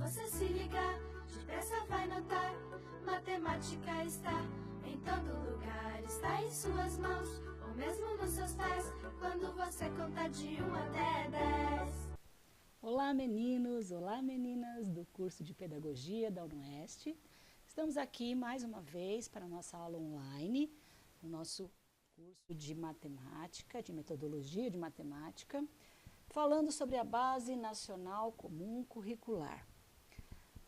você se ligar, depressa vai notar. Matemática está em todo lugar, está em suas mãos, ou mesmo nos seus pés, quando você conta de 1 até 10. Olá meninos, olá meninas do curso de Pedagogia da UniOeste. Estamos aqui mais uma vez para a nossa aula online, o nosso curso de matemática, de metodologia de matemática, falando sobre a Base Nacional Comum Curricular.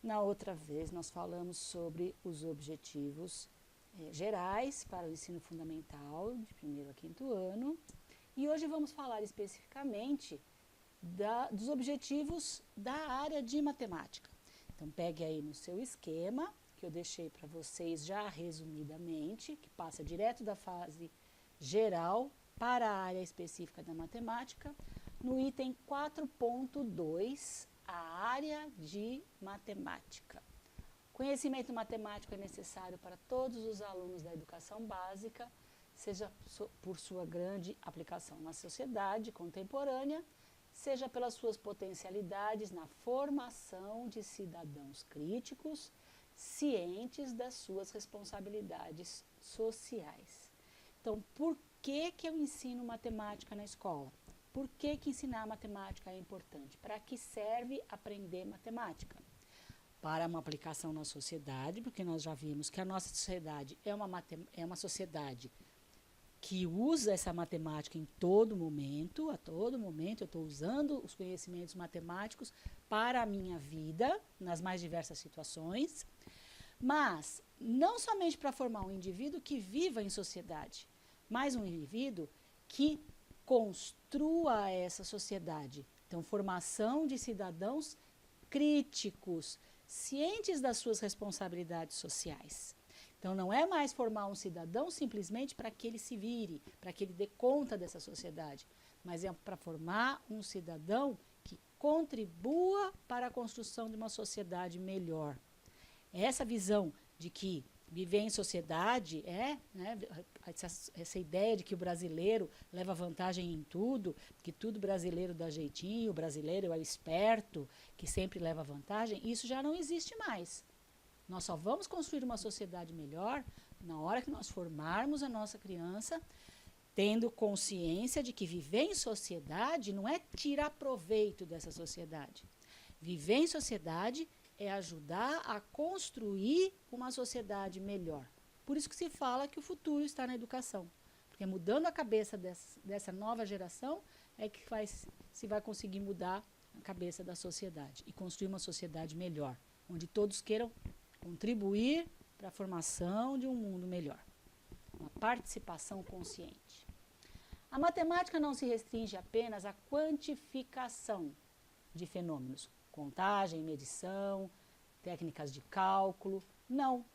Na outra vez nós falamos sobre os objetivos gerais para o ensino fundamental de 1º a 5º ano e hoje vamos falar especificamente dos objetivos da área de matemática. Então pegue aí no seu esquema, que eu deixei para vocês já resumidamente, que passa direto da fase geral para a área específica da matemática, no item 4.2, a área de matemática. Conhecimento matemático é necessário para todos os alunos da educação básica, seja por sua grande aplicação na sociedade contemporânea, seja pelas suas potencialidades na formação de cidadãos críticos, cientes das suas responsabilidades sociais. Então, por que eu ensino matemática na escola? Por que ensinar matemática é importante? Para que serve aprender matemática? Para uma aplicação na sociedade, porque nós já vimos que a nossa sociedade é uma sociedade que usa essa matemática em todo momento, a todo momento eu estou usando os conhecimentos matemáticos para a minha vida, nas mais diversas situações, mas não somente para formar um indivíduo que viva em sociedade, mas um indivíduo que construa essa sociedade. Então, formação de cidadãos críticos, cientes das suas responsabilidades sociais. Então, não é mais formar um cidadão simplesmente para que ele se vire, para que ele dê conta dessa sociedade, mas é para formar um cidadão que contribua para a construção de uma sociedade melhor. Essa visão de que viver em sociedade essa ideia de que o brasileiro leva vantagem em tudo, que tudo brasileiro dá jeitinho, o brasileiro é o esperto, que sempre leva vantagem, isso já não existe mais. Nós só vamos construir uma sociedade melhor na hora que nós formarmos a nossa criança, tendo consciência de que viver em sociedade não é tirar proveito dessa sociedade. Viver em sociedade é ajudar a construir uma sociedade melhor. Por isso que se fala que o futuro está na educação. Porque mudando a cabeça dessa nova geração é que se vai conseguir mudar a cabeça da sociedade e construir uma sociedade melhor, onde todos queiram contribuir para a formação de um mundo melhor. Uma participação consciente. A matemática não se restringe apenas à quantificação de fenômenos, contagem, medição, técnicas de cálculo. Não.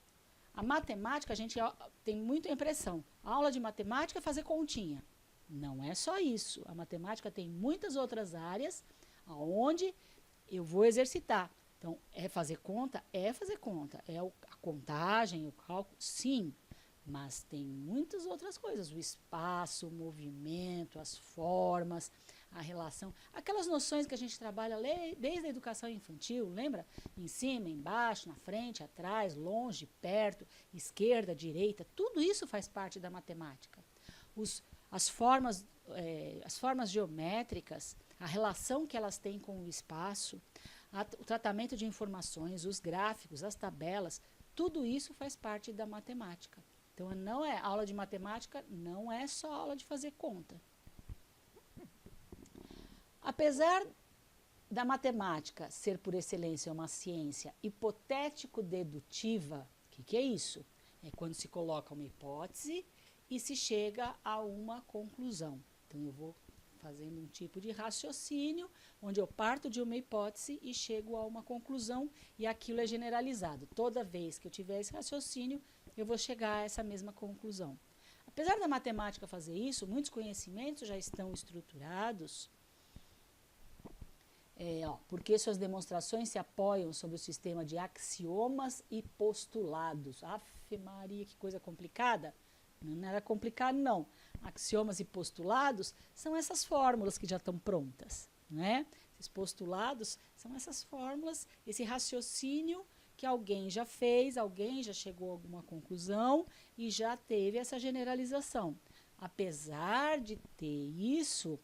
A matemática, a gente tem muita impressão. A aula de matemática é fazer continha. Não é só isso. A matemática tem muitas outras áreas onde eu vou exercitar. Então, é fazer conta? É fazer conta. É a contagem, o cálculo? Sim. Mas tem muitas outras coisas. O espaço, o movimento, as formas, a relação. Aquelas noções que a gente trabalha desde a educação infantil, lembra? Em cima, embaixo, na frente, atrás, longe, perto, esquerda, direita. Tudo isso faz parte da matemática. As formas geométricas, a relação que elas têm com o espaço, o tratamento de informações, os gráficos, as tabelas, tudo isso faz parte da matemática. Então, aula de matemática não é só aula de fazer conta. Apesar da matemática ser por excelência uma ciência hipotético-dedutiva, o que é isso? É quando se coloca uma hipótese e se chega a uma conclusão. Então, eu vou fazendo um tipo de raciocínio, onde eu parto de uma hipótese e chego a uma conclusão, e aquilo é generalizado. Toda vez que eu tiver esse raciocínio, eu vou chegar a essa mesma conclusão. Apesar da matemática fazer isso, muitos conhecimentos já estão estruturados, porque suas demonstrações se apoiam sobre o sistema de axiomas e postulados. Afe Maria, que coisa complicada! Não era complicado, não. Axiomas e postulados são essas fórmulas que já estão prontas, né? Esses postulados são essas fórmulas, esse raciocínio que alguém já fez, alguém já chegou a alguma conclusão e já teve essa generalização. Apesar de ter isso,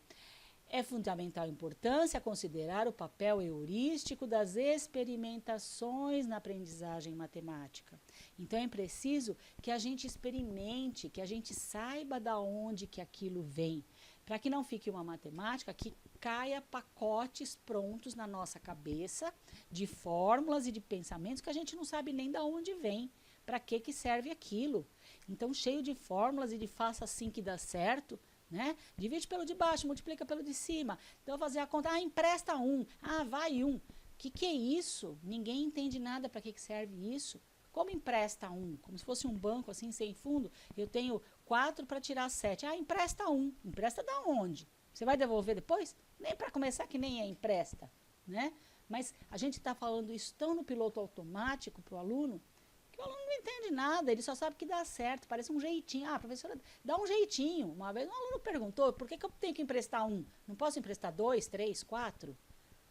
é fundamental importância considerar o papel heurístico das experimentações na aprendizagem matemática. Então, é preciso que a gente experimente, que a gente saiba de onde que aquilo vem, para que não fique uma matemática que caia pacotes prontos na nossa cabeça de fórmulas e de pensamentos que a gente não sabe nem de onde vem, para que serve aquilo. Então, cheio de fórmulas e de faça assim que dá certo, né? Divide pelo de baixo, multiplica pelo de cima. Então, eu vou fazer a conta, empresta um, vai um. Que é isso? Ninguém entende nada para que serve isso. Como empresta um? Como se fosse um banco assim, sem fundo. Eu tenho 4 para tirar 7. Empresta um. Empresta da onde? Você vai devolver depois? Nem para começar que nem é empresta, né? Mas a gente está falando isso tão no piloto automático para o aluno, que o aluno não entende nada, ele só sabe que dá certo, parece um jeitinho. Professora, dá um jeitinho. Uma vez um aluno perguntou, por que eu tenho que emprestar um? Não posso emprestar 2, 3, 4?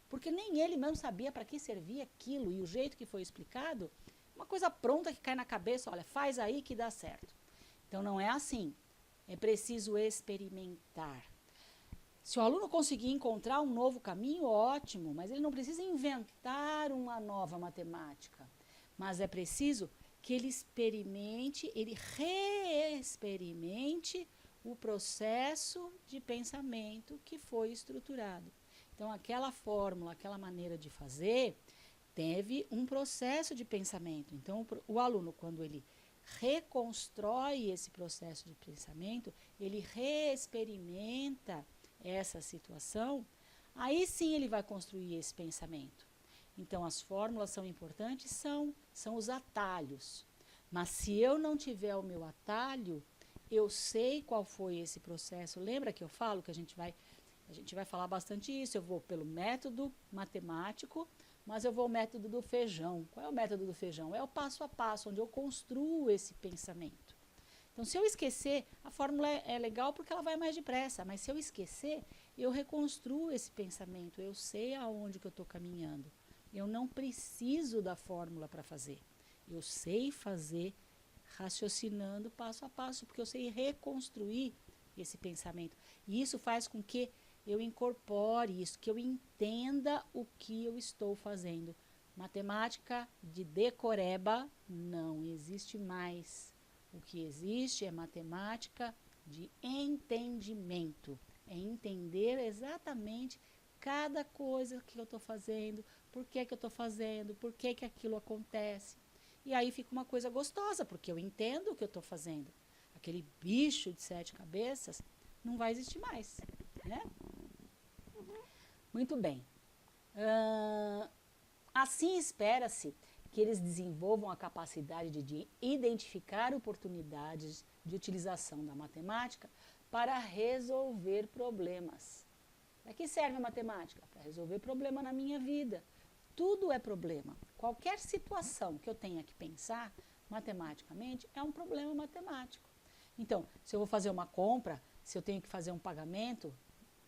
Porque nem ele mesmo sabia para que servia aquilo, e o jeito que foi explicado, uma coisa pronta que cai na cabeça, olha, faz aí que dá certo. Então, não é assim. É preciso experimentar. Se o aluno conseguir encontrar um novo caminho, ótimo, mas ele não precisa inventar uma nova matemática. Mas é preciso que ele experimente, ele reexperimente o processo de pensamento que foi estruturado. Então, aquela fórmula, aquela maneira de fazer, teve um processo de pensamento. Então, o aluno, quando ele reconstrói esse processo de pensamento, ele reexperimenta essa situação, aí sim ele vai construir esse pensamento. Então, as fórmulas são importantes? São os atalhos. Mas se eu não tiver o meu atalho, eu sei qual foi esse processo. Lembra que eu falo que a gente vai falar bastante isso. Eu vou pelo método matemático, mas eu vou ao método do feijão. Qual é o método do feijão? É o passo a passo, onde eu construo esse pensamento. Então, se eu esquecer, a fórmula é legal porque ela vai mais depressa, mas se eu esquecer, eu reconstruo esse pensamento, eu sei aonde que eu estou caminhando. Eu não preciso da fórmula para fazer. Eu sei fazer raciocinando passo a passo, porque eu sei reconstruir esse pensamento. E isso faz com que eu incorpore isso, que eu entenda o que eu estou fazendo. Matemática de decoreba não existe mais. O que existe é matemática de entendimento. É entender exatamente cada coisa que eu estou fazendo, por que eu estou fazendo, por que aquilo acontece. E aí fica uma coisa gostosa, porque eu entendo o que eu estou fazendo. Aquele bicho de 7 cabeças não vai existir mais, né? Muito bem. Assim espera-se que eles desenvolvam a capacidade de identificar oportunidades de utilização da matemática para resolver problemas. Para que serve a matemática? Para resolver problema na minha vida. Tudo é problema. Qualquer situação que eu tenha que pensar matematicamente é um problema matemático. Então, se eu vou fazer uma compra, se eu tenho que fazer um pagamento,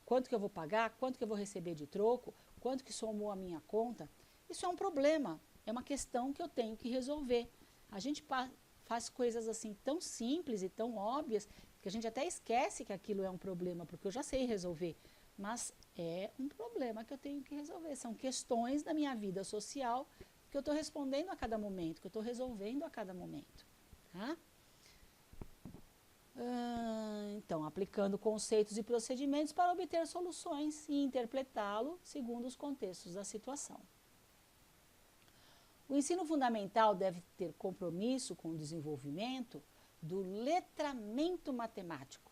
quanto que eu vou pagar, quanto que eu vou receber de troco, quanto que somou a minha conta, isso é um problema. É uma questão que eu tenho que resolver. A gente faz coisas assim tão simples e tão óbvias que a gente até esquece que aquilo é um problema, porque eu já sei resolver. Mas é um problema que eu tenho que resolver. São questões da minha vida social que eu estou respondendo a cada momento, que eu estou resolvendo a cada momento. Tá? Então, aplicando conceitos e procedimentos para obter soluções e interpretá-lo segundo os contextos da situação. O ensino fundamental deve ter compromisso com o desenvolvimento do letramento matemático.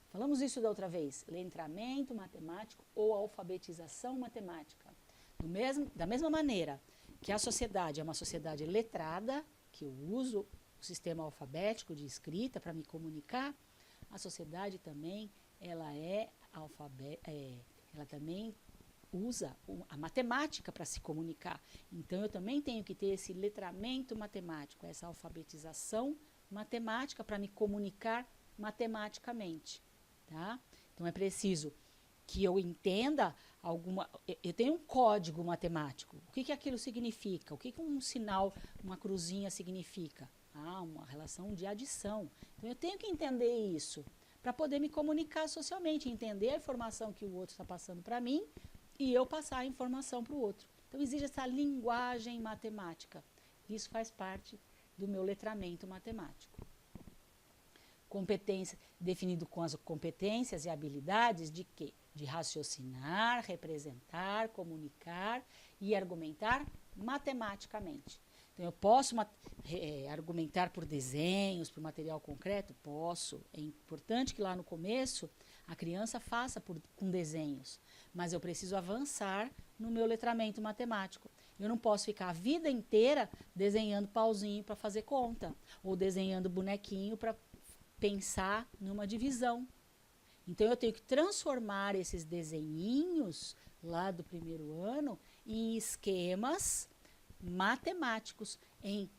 Falamos isso da outra vez, letramento matemático ou alfabetização matemática. Da mesma maneira que a sociedade é uma sociedade letrada, que eu uso o sistema alfabético de escrita para me comunicar, a sociedade também, ela também usa a matemática para se comunicar. Então, eu também tenho que ter esse letramento matemático, essa alfabetização matemática para me comunicar matematicamente. Tá? Então, é preciso que eu entenda eu tenho um código matemático. O que aquilo significa? O que um sinal, uma cruzinha significa? Uma relação de adição. Então, eu tenho que entender isso para poder me comunicar socialmente, entender a informação que o outro está passando para mim e eu passar a informação para o outro. Então, existe essa linguagem matemática. Isso faz parte do meu letramento matemático. Competência, definido com as competências e habilidades de quê? De raciocinar, representar, comunicar e argumentar matematicamente. Então, eu posso argumentar por desenhos, por material concreto? Posso. É importante que lá no começo a criança faça com desenhos, mas eu preciso avançar no meu letramento matemático. Eu não posso ficar a vida inteira desenhando pauzinho para fazer conta, ou desenhando bonequinho para pensar numa divisão. Então, eu tenho que transformar esses desenhinhos lá do primeiro ano em esquemas matemáticos, em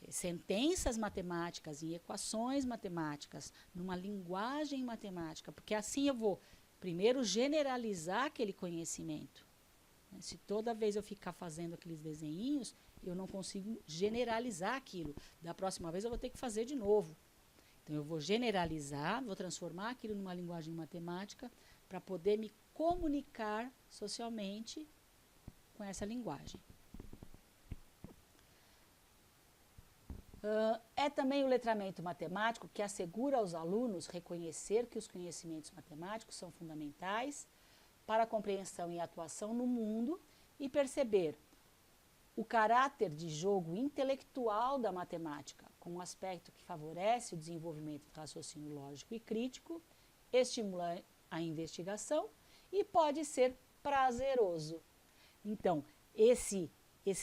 sentenças matemáticas, em equações matemáticas, numa linguagem matemática, porque assim eu vou, primeiro, generalizar aquele conhecimento. Se toda vez eu ficar fazendo aqueles desenhinhos, eu não consigo generalizar aquilo. Da próxima vez eu vou ter que fazer de novo. Então, eu vou generalizar, vou transformar aquilo numa linguagem matemática para poder me comunicar socialmente com essa linguagem. É também o letramento matemático que assegura aos alunos reconhecer que os conhecimentos matemáticos são fundamentais para a compreensão e atuação no mundo e perceber o caráter de jogo intelectual da matemática, com um aspecto que favorece o desenvolvimento do raciocínio lógico e crítico, estimula a investigação e pode ser prazeroso. Então, esse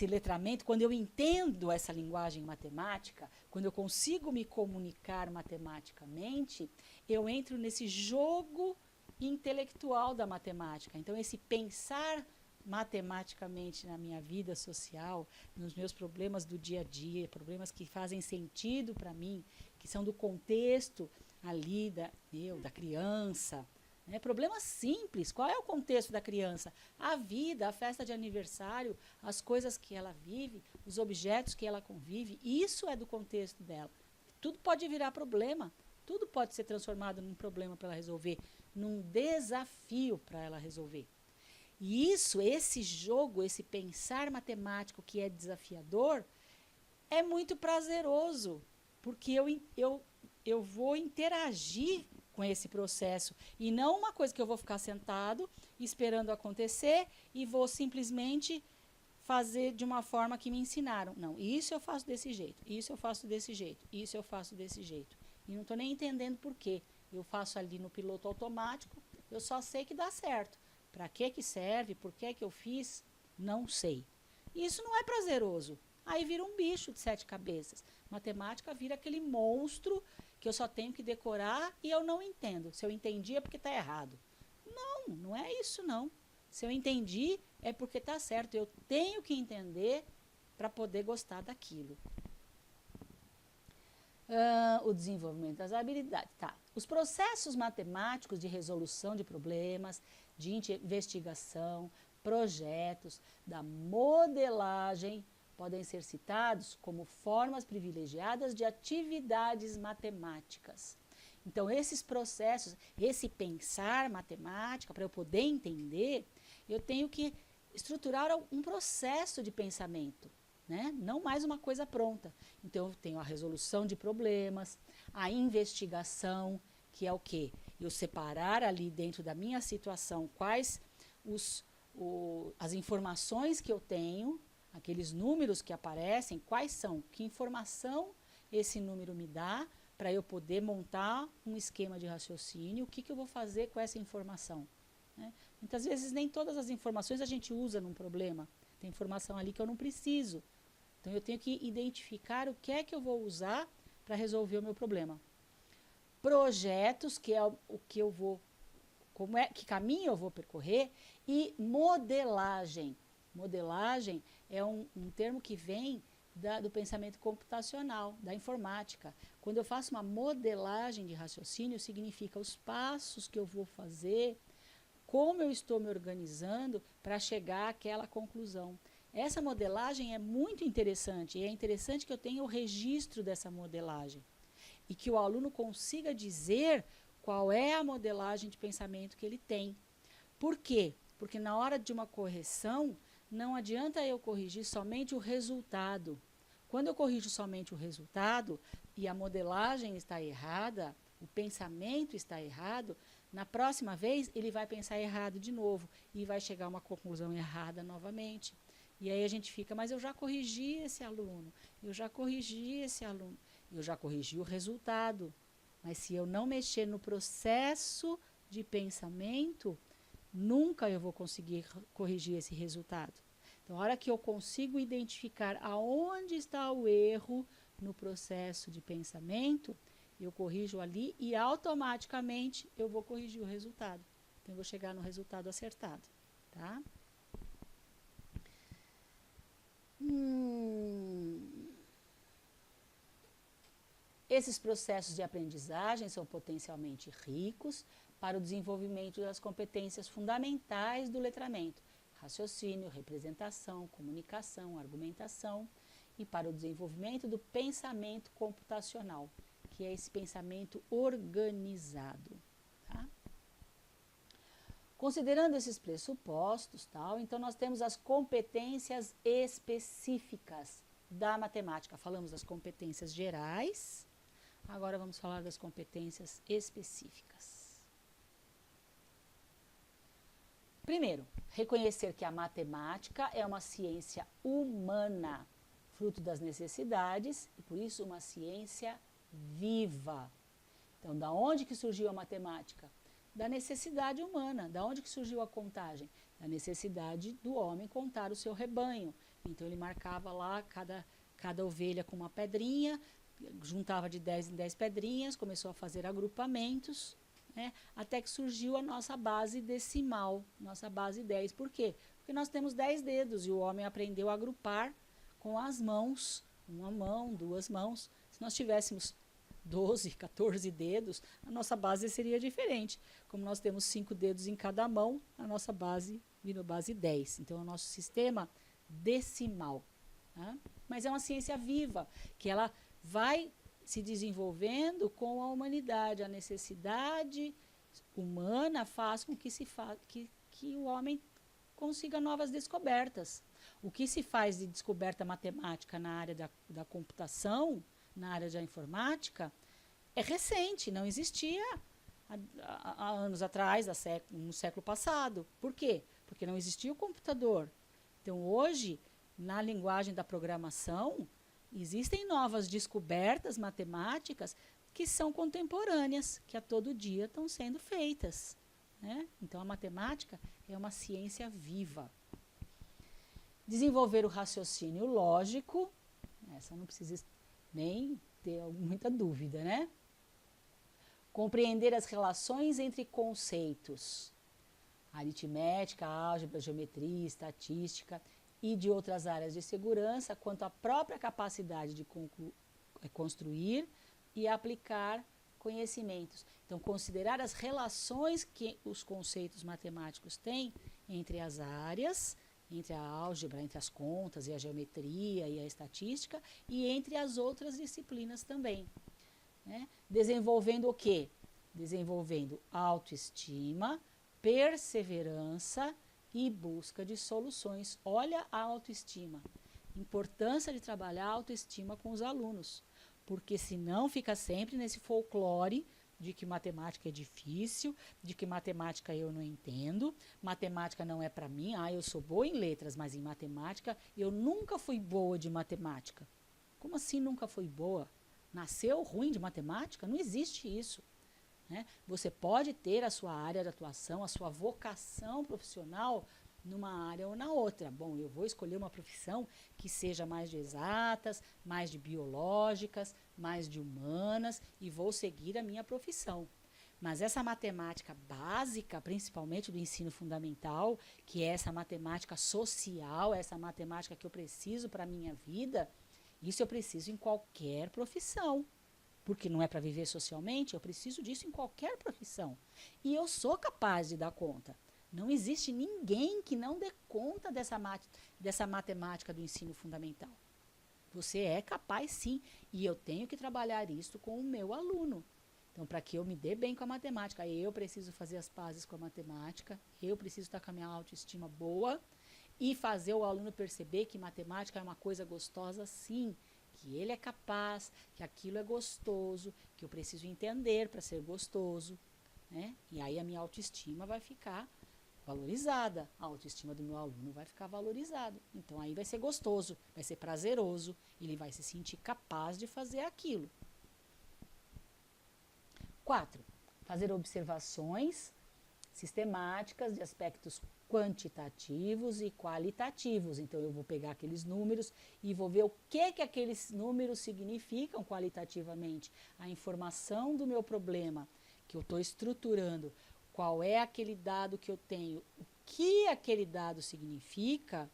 letramento, quando eu entendo essa linguagem matemática, quando eu consigo me comunicar matematicamente, eu entro nesse jogo intelectual da matemática. Então, esse pensar matematicamente na minha vida social, nos meus problemas do dia a dia, problemas que fazem sentido para mim, que são do contexto ali da criança, né? Problemas simples. Qual é o contexto da criança? A vida, a festa de aniversário, as coisas que ela vive, os objetos que ela convive, isso é do contexto dela. Tudo pode virar problema, tudo pode ser transformado num problema para ela resolver, num desafio para ela resolver. E esse jogo, esse pensar matemático que é desafiador, é muito prazeroso, porque eu vou interagir com esse processo, e não uma coisa que eu vou ficar sentado esperando acontecer e vou simplesmente fazer de uma forma que me ensinaram. Não, isso eu faço desse jeito, isso eu faço desse jeito, isso eu faço desse jeito. E não estou nem entendendo por quê. Eu faço ali no piloto automático, eu só sei que dá certo. Para que serve? Por que eu fiz? Não sei. Isso não é prazeroso. Aí vira um bicho de 7 cabeças. Matemática vira aquele monstro que eu só tenho que decorar e eu não entendo. Se eu entendi é porque está errado. Não é isso não. Se eu entendi é porque está certo. Eu tenho que entender para poder gostar daquilo. O desenvolvimento das habilidades. Tá. Os processos matemáticos de resolução de problemas, de investigação, projetos, da modelagem, podem ser citados como formas privilegiadas de atividades matemáticas. Então, esses processos, esse pensar matemática, para eu poder entender, eu tenho que estruturar um processo de pensamento, né? Não mais uma coisa pronta. Então, eu tenho a resolução de problemas, a investigação, que é o quê? Eu separar ali dentro da minha situação quais as informações que eu tenho, aqueles números que aparecem, quais são, que informação esse número me dá para eu poder montar um esquema de raciocínio, o que eu vou fazer com essa informação, né? Muitas vezes nem todas as informações a gente usa num problema, tem informação ali que eu não preciso. Então, eu tenho que identificar o que é que eu vou usar para resolver o meu problema. Projetos, que é o que eu vou, que caminho eu vou percorrer, e modelagem. Modelagem é um termo que vem do pensamento computacional, da informática. Quando eu faço uma modelagem de raciocínio, significa os passos que eu vou fazer, como eu estou me organizando para chegar àquela conclusão. Essa modelagem é muito interessante, e é interessante que eu tenha o registro dessa modelagem e que o aluno consiga dizer qual é a modelagem de pensamento que ele tem. Por quê? Porque na hora de uma correção, não adianta eu corrigir somente o resultado. Quando eu corrijo somente o resultado e a modelagem está errada, o pensamento está errado, na próxima vez ele vai pensar errado de novo e vai chegar a uma conclusão errada novamente. E aí a gente fica, mas eu já corrigi esse aluno, eu já corrigi esse aluno, eu já corrigi o resultado. Mas se eu não mexer no processo de pensamento, nunca eu vou conseguir corrigir esse resultado. Então, a hora que eu consigo identificar aonde está o erro no processo de pensamento, eu corrijo ali e automaticamente eu vou corrigir o resultado. Então, eu vou chegar no resultado acertado, tá? Esses processos de aprendizagem são potencialmente ricos para o desenvolvimento das competências fundamentais do letramento, raciocínio, representação, comunicação, argumentação, e para o desenvolvimento do pensamento computacional, que é esse pensamento organizado. Tá? Considerando esses pressupostos, então nós temos as competências específicas da matemática. Falamos das competências gerais, agora vamos falar das competências específicas. Primeiro, reconhecer que a matemática é uma ciência humana, fruto das necessidades e, por isso, uma ciência viva. Então, da onde que surgiu a matemática? Da necessidade humana. Da onde que surgiu a contagem? Da necessidade do homem contar o seu rebanho. Então, ele marcava lá cada ovelha com uma pedrinha, juntava de 10 em 10 pedrinhas, começou a fazer agrupamentos, né, até que surgiu a nossa base decimal, nossa base 10. Por quê? Porque nós temos 10 dedos e o homem aprendeu a agrupar com as mãos, uma mão, duas mãos. Se nós tivéssemos 12, 14 dedos, a nossa base seria diferente. Como nós temos 5 dedos em cada mão, a nossa base virou base 10. Então, é o nosso sistema decimal. Tá? Mas é uma ciência viva, que ela vai se desenvolvendo com a humanidade. A necessidade humana faz com que o homem consiga novas descobertas. O que se faz de descoberta matemática na área da computação, na área da informática, é recente, não existia há anos atrás, no século passado. Por quê? Porque não existia o computador. Então, hoje, na linguagem da programação, existem novas descobertas matemáticas que são contemporâneas, que a todo dia estão sendo feitas. Né? Então, a matemática é uma ciência viva. Desenvolver o raciocínio lógico, essa não precisa nem ter muita dúvida, né? Compreender as relações entre conceitos, aritmética, álgebra, geometria, estatística e de outras áreas de segurança, quanto à própria capacidade de construir e aplicar conhecimentos. Então, considerar as relações que os conceitos matemáticos têm entre as áreas, entre a álgebra, entre as contas e a geometria e a estatística, e entre as outras disciplinas também. Né? Desenvolvendo o quê? Desenvolvendo autoestima, perseverança e busca de soluções. Olha a autoestima. Importância de trabalhar a autoestima com os alunos, porque senão fica sempre nesse folclore de que matemática é difícil, de que matemática eu não entendo, matemática não é para mim, eu sou boa em letras, mas em matemática eu nunca fui boa de matemática. Como assim nunca foi boa? Nasceu ruim de matemática? Não existe isso. Né? Você pode ter a sua área de atuação, a sua vocação profissional numa área ou na outra. Bom, eu vou escolher uma profissão que seja mais de exatas, mais de biológicas, mais de humanas e vou seguir a minha profissão. Mas essa matemática básica, principalmente do ensino fundamental, que é essa matemática social, essa matemática que eu preciso para a minha vida, Isso eu preciso em qualquer profissão. Porque não é para viver socialmente, eu preciso disso em qualquer profissão. E eu sou capaz de dar conta. Não existe ninguém que não dê conta dessa matemática do ensino fundamental. Você é capaz, sim, e eu tenho que trabalhar isso com o meu aluno. Então, para que eu me dê bem com a matemática, eu preciso fazer as pazes com a matemática, eu preciso estar com a minha autoestima boa e fazer o aluno perceber que matemática é uma coisa gostosa, sim, que ele é capaz, que aquilo é gostoso, que eu preciso entender para ser gostoso, né? E aí a minha autoestima vai ficar valorizada, a autoestima do meu aluno vai ficar valorizada. Então aí vai ser gostoso, vai ser prazeroso, ele vai se sentir capaz de fazer aquilo. 4. Fazer observações sistemáticas de aspectos quantitativos e qualitativos. Então, eu vou pegar aqueles números e vou ver o que aqueles números significam qualitativamente. A informação do meu problema que eu estou estruturando, qual é aquele dado que eu tenho, o que aquele dado significa,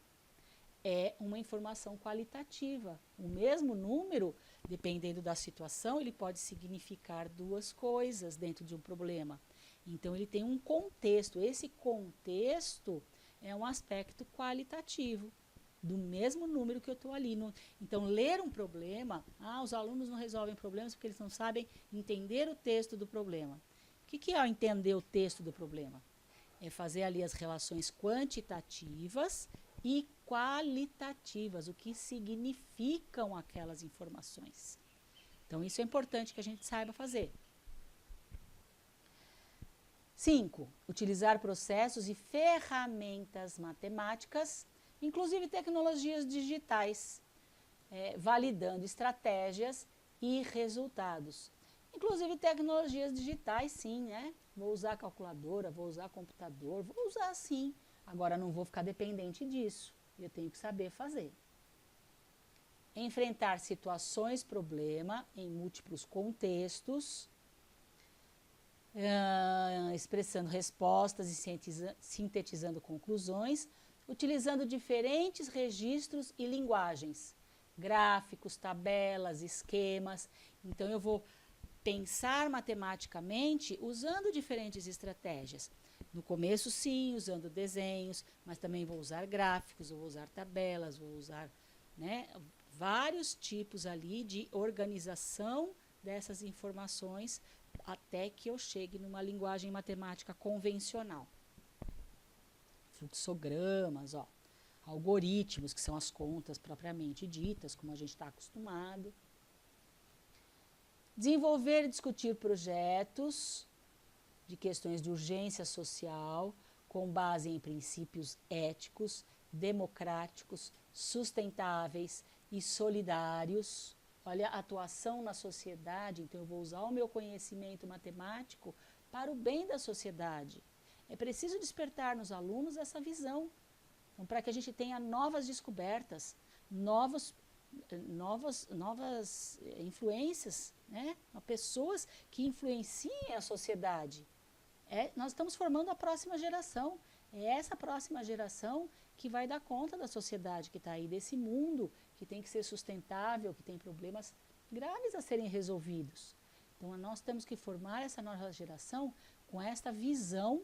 é uma informação qualitativa. O mesmo número, dependendo da situação, ele pode significar duas coisas dentro de um problema. Então, ele tem um contexto. Esse contexto é um aspecto qualitativo do mesmo número que eu estou ali. Então, ler um problema, os alunos não resolvem problemas porque eles não sabem entender o texto do problema. O que é entender o texto do problema? É fazer ali as relações quantitativas e qualitativas, o que significam aquelas informações. Então, isso é importante que a gente saiba fazer. 5. Utilizar processos e ferramentas matemáticas, inclusive tecnologias digitais, validando estratégias e resultados. Inclusive tecnologias digitais, sim, né? Vou usar calculadora, vou usar computador, vou usar sim. Agora não vou ficar dependente disso. Eu tenho que saber fazer. Enfrentar situações, problema em múltiplos contextos, expressando respostas e sintetizando conclusões, utilizando diferentes registros e linguagens, gráficos, tabelas, esquemas. Então, eu vou pensar matematicamente usando diferentes estratégias. No começo, sim, usando desenhos, mas também vou usar gráficos, vou usar tabelas, vou usar, né, vários tipos ali de organização dessas informações até que eu chegue numa linguagem matemática convencional. Fluxogramas, algoritmos, que são as contas propriamente ditas, como a gente está acostumado. Desenvolver e discutir projetos de questões de urgência social com base em princípios éticos, democráticos, sustentáveis e solidários. Olha, a atuação na sociedade, então eu vou usar o meu conhecimento matemático para o bem da sociedade. É preciso despertar nos alunos essa visão, então, para que a gente tenha novas descobertas, novas influências, né? Pessoas que influenciem a sociedade. Nós estamos formando a próxima geração. É essa próxima geração que vai dar conta da sociedade que está aí, desse mundo que tem que ser sustentável, que tem problemas graves a serem resolvidos. Então, nós temos que formar essa nova geração com esta visão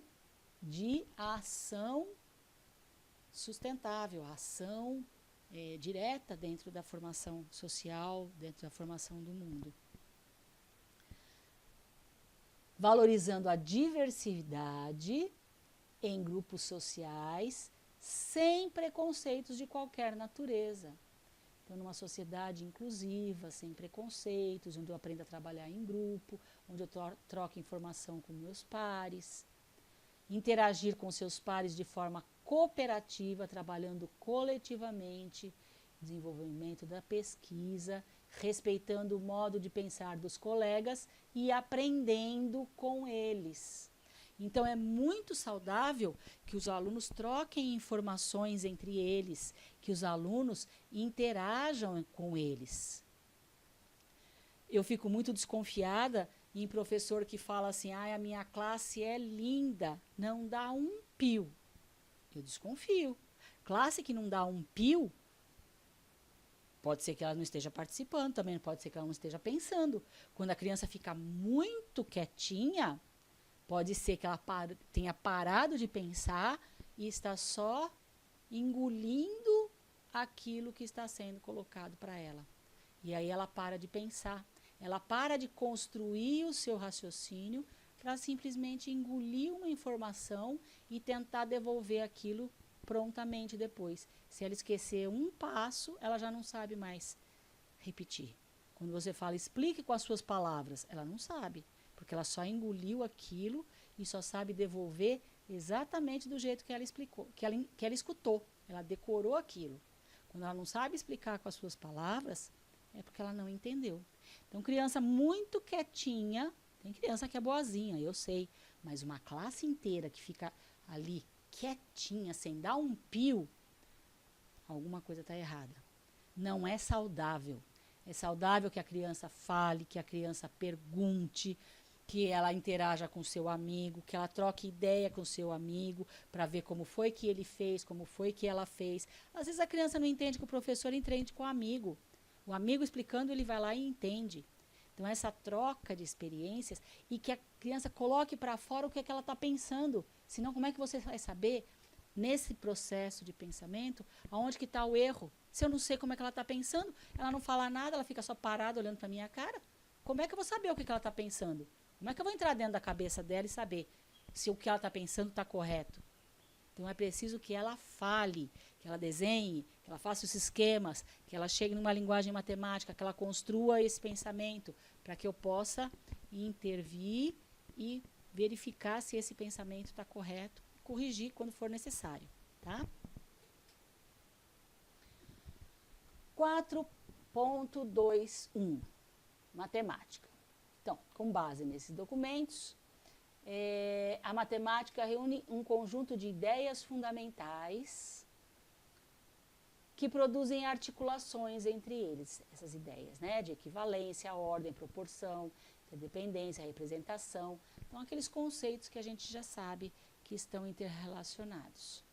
de ação sustentável, a ação direta dentro da formação social, dentro da formação do mundo. Valorizando a diversidade em grupos sociais, sem preconceitos de qualquer natureza. Então, numa sociedade inclusiva, sem preconceitos, onde eu aprendo a trabalhar em grupo, onde eu troco informação com meus pares, interagir com seus pares de forma cooperativa, trabalhando coletivamente, desenvolvimento da pesquisa, respeitando o modo de pensar dos colegas e aprendendo com eles. Então, é muito saudável que os alunos troquem informações entre eles, que os alunos interajam com eles. Eu fico muito desconfiada em professor que fala assim, a minha classe é linda, não dá um pio. Eu desconfio. Classe que não dá um pio, pode ser que ela não esteja participando, também pode ser que ela não esteja pensando. Quando a criança fica muito quietinha, pode ser que ela tenha parado de pensar e está só engolindo aquilo que está sendo colocado para ela. E aí ela para de pensar, ela para de construir o seu raciocínio para simplesmente engolir uma informação e tentar devolver aquilo prontamente depois. Se ela esquecer um passo, ela já não sabe mais repetir. Quando você fala, explique com as suas palavras, ela não sabe, porque ela só engoliu aquilo e só sabe devolver exatamente do jeito que ela explicou, que ela escutou, ela decorou aquilo. Quando ela não sabe explicar com as suas palavras, é porque ela não entendeu. Então, criança muito quietinha, tem criança que é boazinha, eu sei, mas uma classe inteira que fica ali quietinha, sem dar um pio, alguma coisa está errada. Não é saudável. É saudável que a criança fale, que a criança pergunte, que ela interaja com o seu amigo, que ela troque ideia com o seu amigo para ver como foi que ele fez, como foi que ela fez. Às vezes a criança não entende que o professor entende com o amigo. O amigo explicando, ele vai lá e entende. Então, essa troca de experiências e que a criança coloque para fora o que é que ela está pensando. Senão, como é que você vai saber, nesse processo de pensamento, aonde que está o erro? Se eu não sei como é que ela está pensando, ela não fala nada, ela fica só parada olhando para a minha cara. Como é que eu vou saber o que ela está pensando? Como é que eu vou entrar dentro da cabeça dela e saber se o que ela está pensando está correto? Então, é preciso que ela fale, que ela desenhe, que ela faça os esquemas, que ela chegue numa linguagem matemática, que ela construa esse pensamento, para que eu possa intervir e verificar se esse pensamento está correto, corrigir quando for necessário, tá? 4.21, matemática. Então, com base nesses documentos, a matemática reúne um conjunto de ideias fundamentais que produzem articulações entre eles, essas ideias, né, de equivalência, ordem, proporção, interdependência, representação. Então, aqueles conceitos que a gente já sabe que estão interrelacionados.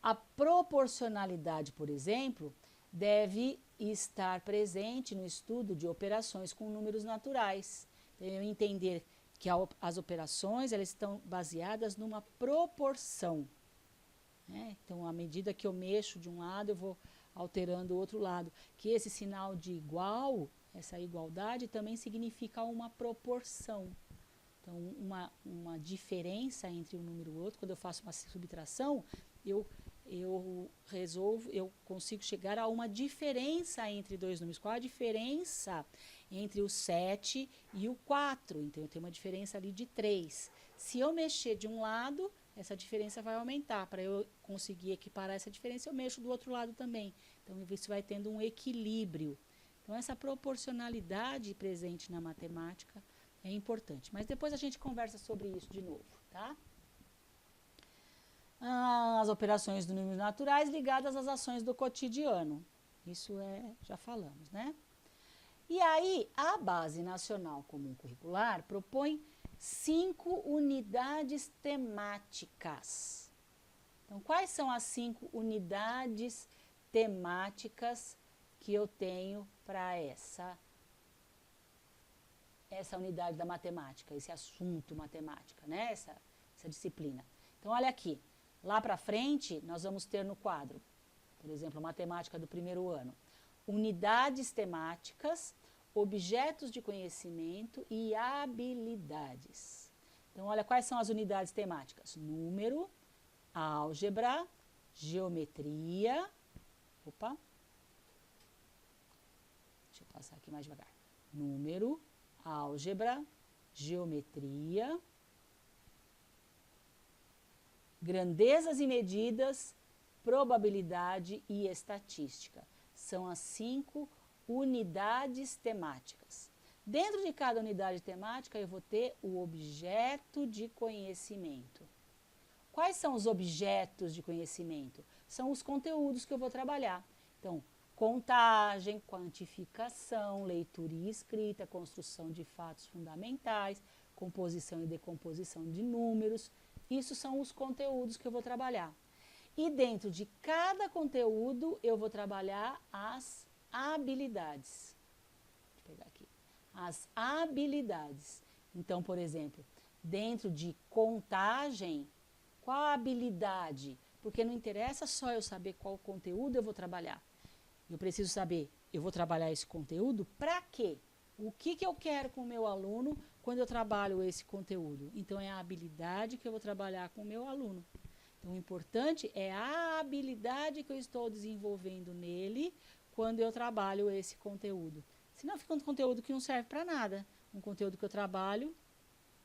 A proporcionalidade, por exemplo, deve estar presente no estudo de operações com números naturais. Eu entender que as operações elas estão baseadas numa proporção. Né? Então, à medida que eu mexo de um lado, eu vou alterando o outro lado. Que esse sinal de igual, essa igualdade, também significa uma proporção. Então, uma diferença entre um número e o outro, quando eu faço uma subtração, eu consigo chegar a uma diferença entre dois números. Qual a diferença entre o 7 e o 4? Então, eu tenho uma diferença ali de 3. Se eu mexer de um lado, essa diferença vai aumentar. Para eu conseguir equiparar essa diferença, eu mexo do outro lado também. Então, isso vai tendo um equilíbrio. Então, essa proporcionalidade presente na matemática é importante. Mas depois a gente conversa sobre isso de novo, tá? As operações dos números naturais ligadas às ações do cotidiano. Isso já falamos, né? E aí, a Base Nacional Comum Curricular propõe 5 unidades temáticas. Então, quais são as 5 unidades temáticas que eu tenho para essa unidade da matemática, esse assunto matemática, né? Essa disciplina. Então, olha aqui. Lá para frente, nós vamos ter no quadro, por exemplo, matemática do primeiro ano, unidades temáticas, objetos de conhecimento e habilidades. Então, olha quais são as unidades temáticas. Número, álgebra, geometria. Opa. Deixa eu passar aqui mais devagar. Número, álgebra, geometria, grandezas e medidas, probabilidade e estatística. São as 5 unidades temáticas. Dentro de cada unidade temática, eu vou ter o objeto de conhecimento. Quais são os objetos de conhecimento? São os conteúdos que eu vou trabalhar. Então, contagem, quantificação, leitura e escrita, construção de fatos fundamentais, composição e decomposição de números. Isso são os conteúdos que eu vou trabalhar. E dentro de cada conteúdo, eu vou trabalhar as habilidades. Deixa eu pegar aqui. As habilidades. Então, por exemplo, dentro de contagem, qual a habilidade? Porque não interessa só eu saber qual conteúdo eu vou trabalhar. Eu preciso saber, eu vou trabalhar esse conteúdo para quê? O que eu quero com o meu aluno quando eu trabalho esse conteúdo? Então, é a habilidade que eu vou trabalhar com o meu aluno. Então, o importante é a habilidade que eu estou desenvolvendo nele quando eu trabalho esse conteúdo. Senão fica um conteúdo que não serve para nada. Um conteúdo que eu trabalho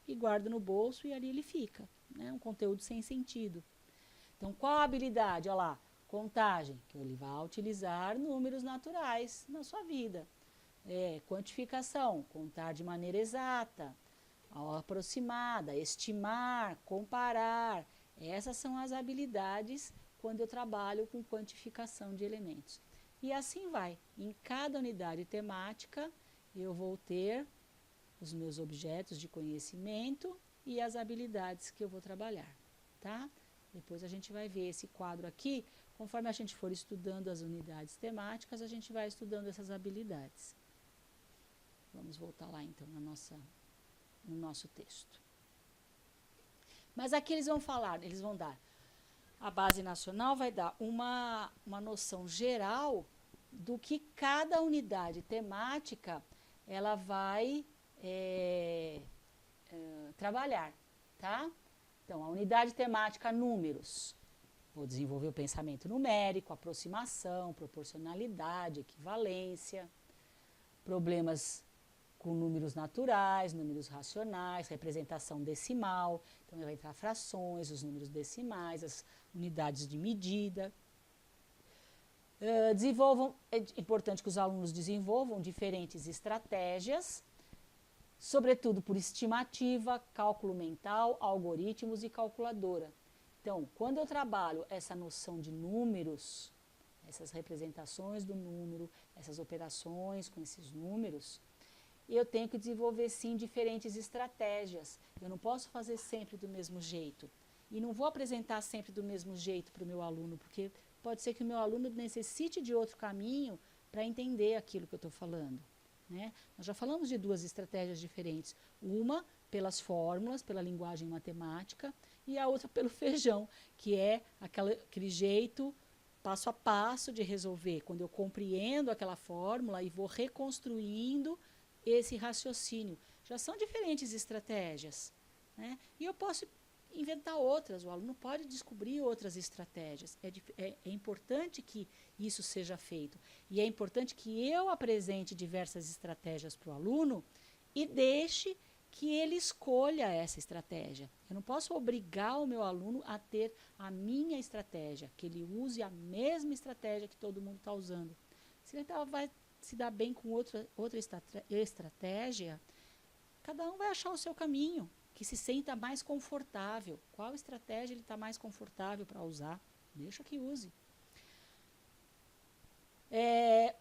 e guardo no bolso e ali ele fica. Né? Um conteúdo sem sentido. Então, qual a habilidade? Olha lá, contagem, que ele vai utilizar números naturais na sua vida. Quantificação, contar de maneira exata, aproximada, estimar, comparar. Essas são as habilidades quando eu trabalho com quantificação de elementos. E assim vai. Em cada unidade temática, eu vou ter os meus objetos de conhecimento e as habilidades que eu vou trabalhar, tá? Depois a gente vai ver esse quadro aqui. Conforme a gente for estudando as unidades temáticas, a gente vai estudando essas habilidades. Vamos voltar lá, então, no nosso texto. Mas aqui eles vão dar, a base nacional vai dar uma noção geral do que cada unidade temática ela vai trabalhar, tá? Então, a unidade temática números. Vou desenvolver o pensamento numérico, aproximação, proporcionalidade, equivalência, problemas com números naturais, números racionais, representação decimal. Então, vai entrar frações, os números decimais, as unidades de medida. É importante que os alunos desenvolvam diferentes estratégias, sobretudo por estimativa, cálculo mental, algoritmos e calculadora. Então, quando eu trabalho essa noção de números, essas representações do número, essas operações com esses números, eu tenho que desenvolver, sim, diferentes estratégias. Eu não posso fazer sempre do mesmo jeito. E não vou apresentar sempre do mesmo jeito para o meu aluno, porque pode ser que o meu aluno necessite de outro caminho para entender aquilo que eu estou falando. Né? Nós já falamos de duas estratégias diferentes. Uma pelas fórmulas, pela linguagem matemática, e a outra pelo feijão, que é aquele jeito passo a passo de resolver, quando eu compreendo aquela fórmula e vou reconstruindo esse raciocínio. Já são diferentes estratégias. Né? E eu posso inventar outras, o aluno pode descobrir outras estratégias. É importante que isso seja feito. E é importante que eu apresente diversas estratégias para o aluno e deixe que ele escolha essa estratégia. Eu não posso obrigar o meu aluno a ter a minha estratégia, que ele use a mesma estratégia que todo mundo está usando. Se ele vai se dar bem com outra estratégia, cada um vai achar o seu caminho, que se sinta mais confortável. Qual estratégia ele está mais confortável para usar? Deixa que use.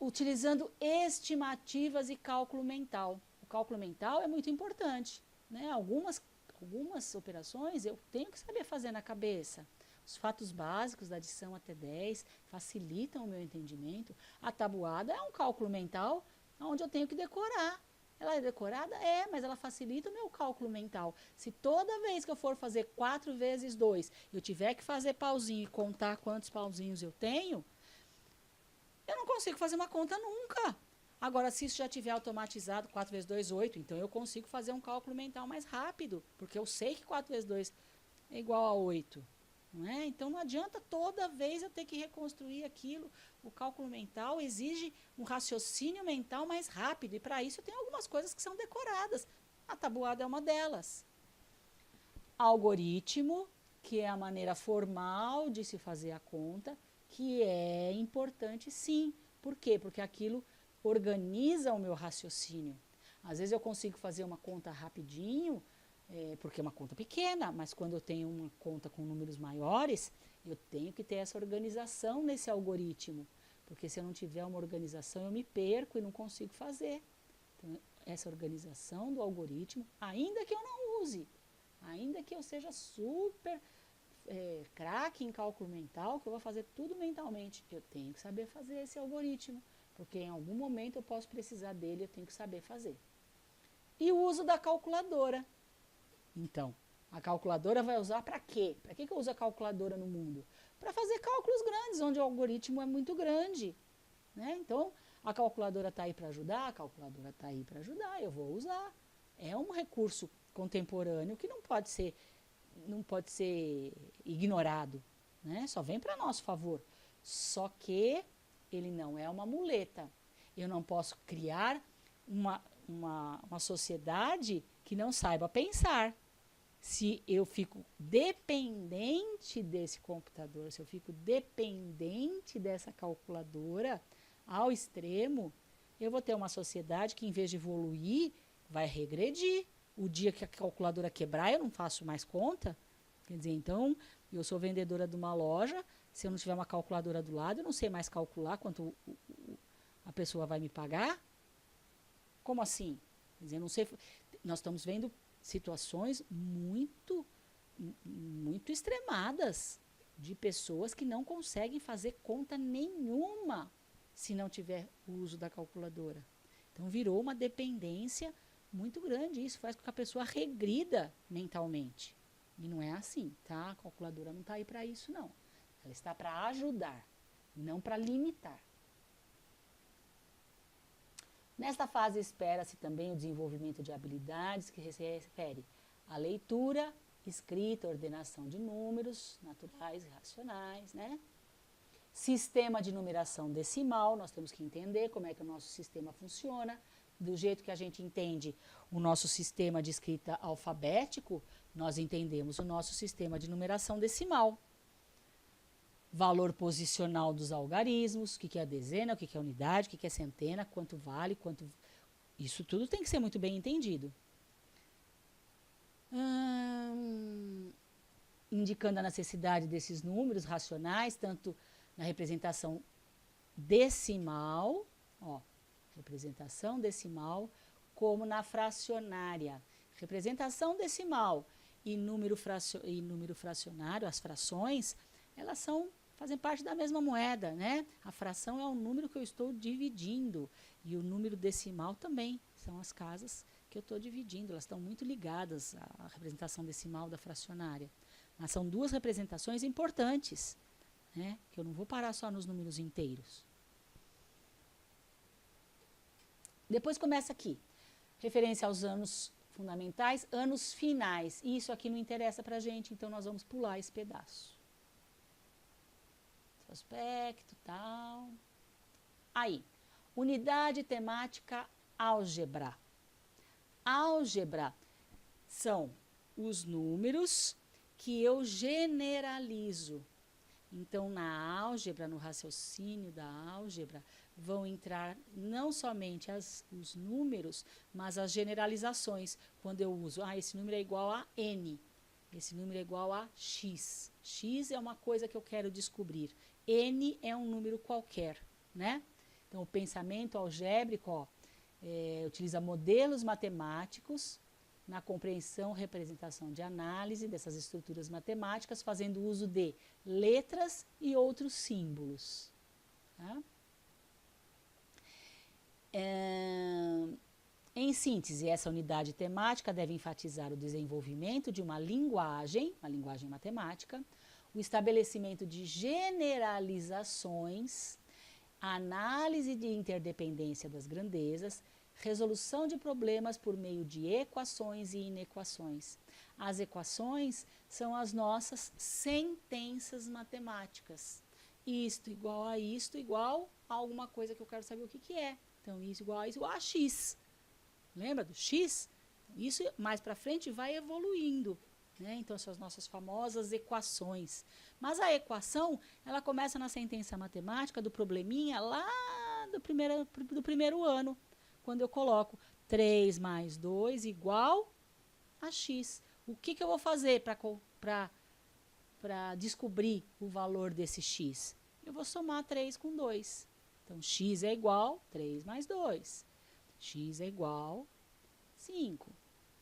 Utilizando estimativas e cálculo mental. O cálculo mental é muito importante. Né? Algumas operações eu tenho que saber fazer na cabeça. Os fatos básicos da adição até 10 facilitam o meu entendimento. A tabuada é um cálculo mental onde eu tenho que decorar. Ela é decorada? Mas ela facilita o meu cálculo mental. Se toda vez que eu for fazer 4 vezes 2, eu tiver que fazer pauzinho e contar quantos pauzinhos eu tenho, eu não consigo fazer uma conta nunca. Agora, se isso já tiver automatizado, 4 vezes 2, 8, então eu consigo fazer um cálculo mental mais rápido, porque eu sei que 4 vezes 2 é igual a 8. Não é? Então, não adianta toda vez eu ter que reconstruir aquilo. O cálculo mental exige um raciocínio mental mais rápido. E, para isso, eu tenho algumas coisas que são decoradas. A tabuada é uma delas. Algoritmo, que é a maneira formal de se fazer a conta, que é importante, sim. Por quê? Porque aquilo organiza o meu raciocínio. Às vezes, eu consigo fazer uma conta rapidinho, porque é uma conta pequena, mas quando eu tenho uma conta com números maiores, eu tenho que ter essa organização nesse algoritmo, porque se eu não tiver uma organização, eu me perco e não consigo fazer. Então, essa organização do algoritmo, ainda que eu não use, ainda que eu seja super craque em cálculo mental, que eu vou fazer tudo mentalmente. Eu tenho que saber fazer esse algoritmo, porque em algum momento eu posso precisar dele, eu tenho que saber fazer. E o uso da calculadora. Então, a calculadora vai usar para quê? Para que eu uso a calculadora no mundo? Para fazer cálculos grandes, onde o algoritmo é muito grande. Né? Então, a calculadora está aí para ajudar, a calculadora está aí para ajudar, eu vou usar. É um recurso contemporâneo que não pode ser ignorado, né? Só vem para nosso favor. Só que ele não é uma muleta. Eu não posso criar uma sociedade que não saiba pensar. Se eu fico dependente desse computador, se eu fico dependente dessa calculadora ao extremo, eu vou ter uma sociedade que, em vez de evoluir, vai regredir. O dia que a calculadora quebrar, eu não faço mais conta. Quer dizer, então, eu sou vendedora de uma loja, se eu não tiver uma calculadora do lado, eu não sei mais calcular quanto a pessoa vai me pagar. Como assim? Quer dizer, não sei, nós estamos vendo situações muito extremadas de pessoas que não conseguem fazer conta nenhuma se não tiver o uso da calculadora. Então, virou uma dependência muito grande. Isso faz com que a pessoa regrida mentalmente. E não é assim, tá? A calculadora não está aí para isso, não. Ela está para ajudar, não para limitar. Nesta fase, espera-se também o desenvolvimento de habilidades que se refere à leitura, escrita, ordenação de números naturais e racionais, né? Sistema de numeração decimal, nós temos que entender como é que o nosso sistema funciona. Do jeito que a gente entende o nosso sistema de escrita alfabético, nós entendemos o nosso sistema de numeração decimal. Valor posicional dos algarismos, o que é a dezena, o que é a unidade, o que é centena, quanto vale, quanto... Isso tudo tem que ser muito bem entendido. Indicando a necessidade desses números racionais, tanto na representação decimal, representação decimal, como na fracionária. Representação decimal e número fracionário, as frações, elas fazem parte da mesma moeda, né? A fração é o número que eu estou dividindo e o número decimal também são as casas que eu estou dividindo. Elas estão muito ligadas à representação decimal da fracionária. Mas são duas representações importantes, né? Que eu não vou parar só nos números inteiros. Depois começa aqui, referência aos anos fundamentais, anos finais. Isso aqui não interessa para a gente, então nós vamos pular esse pedaço. Aspecto, tal. Aí, unidade temática álgebra. Álgebra são os números que eu generalizo. Então, na álgebra, no raciocínio da álgebra, vão entrar não somente os números, mas as generalizações. Quando eu uso, esse número é igual a N, esse número é igual a X. X é uma coisa que eu quero descobrir. N é um número qualquer, né? Então, o pensamento algébrico utiliza modelos matemáticos na compreensão, representação de análise dessas estruturas matemáticas, fazendo uso de letras e outros símbolos. Tá? Em síntese, essa unidade temática deve enfatizar o desenvolvimento de uma linguagem matemática, o estabelecimento de generalizações, a análise de interdependência das grandezas, resolução de problemas por meio de equações e inequações. As equações são as nossas sentenças matemáticas. Isto igual a isto igual a alguma coisa que eu quero saber o que é. Então, isso igual a x. Lembra do x? Isso mais para frente vai evoluindo. Né? Então, são as nossas famosas equações. Mas a equação, ela começa na sentença matemática do probleminha lá do primeiro ano, quando eu coloco 3 mais 2 igual a x. O que eu vou fazer para descobrir o valor desse x? Eu vou somar 3 com 2. Então, x é igual a 3 mais 2. X é igual a 5.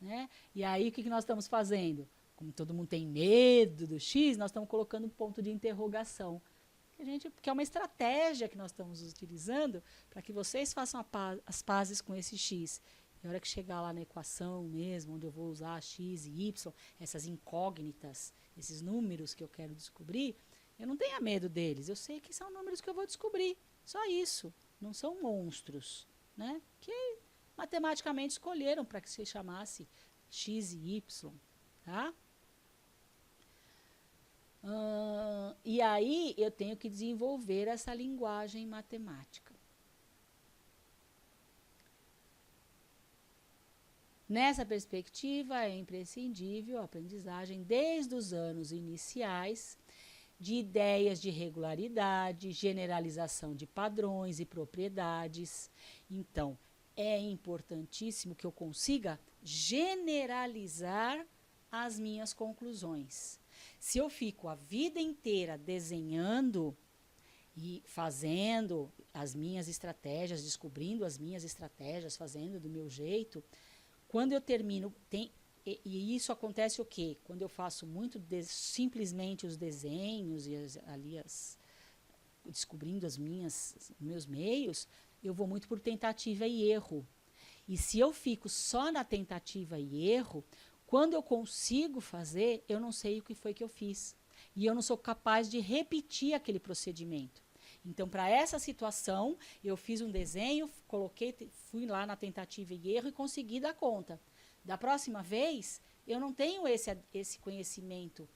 Né? E aí, o que nós estamos fazendo? como todo mundo tem medo do X, nós estamos colocando um ponto de interrogação. Que é uma estratégia que nós estamos utilizando para que vocês façam as pazes com esse X. E a hora que chegar lá na equação mesmo, onde eu vou usar X e Y, essas incógnitas, esses números que eu quero descobrir, eu não tenha medo deles. Eu sei que são números que eu vou descobrir. Só isso. Não são monstros, né? Que matematicamente escolheram para que se chamasse X e Y. Tá? E aí eu tenho que desenvolver essa linguagem matemática. Nessa perspectiva, é imprescindível a aprendizagem desde os anos iniciais de ideias de regularidade, generalização de padrões e propriedades. Então, é importantíssimo que eu consiga generalizar as minhas conclusões. Se eu fico a vida inteira desenhando e fazendo as minhas estratégias, descobrindo as minhas estratégias, fazendo do meu jeito, quando eu termino, e isso acontece o quê? Quando eu faço muito simplesmente os desenhos e descobrindo os meus meios, eu vou muito por tentativa e erro. E se eu fico só na tentativa e erro, quando eu consigo fazer, eu não sei o que foi que eu fiz. E eu não sou capaz de repetir aquele procedimento. Então, para essa situação, eu fiz um desenho, fui lá na tentativa e erro e consegui dar conta. Da próxima vez, eu não tenho esse conhecimento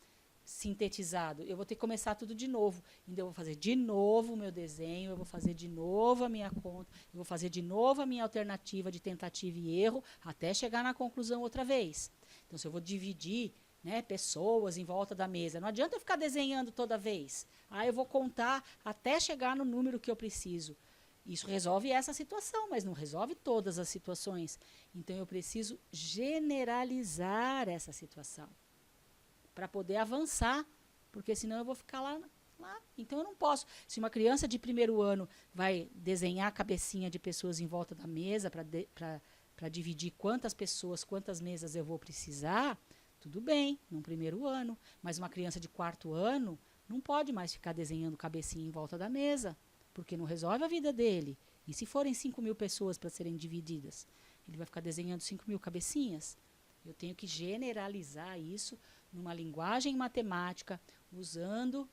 sintetizado. Eu vou ter que começar tudo de novo. Então, eu vou fazer de novo o meu desenho, eu vou fazer de novo a minha conta, eu vou fazer de novo a minha alternativa de tentativa e erro, até chegar na conclusão outra vez. Então, se eu vou dividir, né, pessoas em volta da mesa, não adianta eu ficar desenhando toda vez. Eu vou contar até chegar no número que eu preciso. Isso resolve essa situação, mas não resolve todas as situações. Então, eu preciso generalizar essa situação para poder avançar, porque senão eu vou ficar lá. Então, eu não posso. Se uma criança de primeiro ano vai desenhar a cabecinha de pessoas em volta da mesa para dividir quantas pessoas, quantas mesas eu vou precisar, tudo bem, no primeiro ano. Mas uma criança de quarto ano não pode mais ficar desenhando cabecinha em volta da mesa, porque não resolve a vida dele. E se forem 5.000 pessoas para serem divididas? Ele vai ficar desenhando 5.000 cabecinhas? Eu tenho que generalizar isso numa linguagem matemática, usando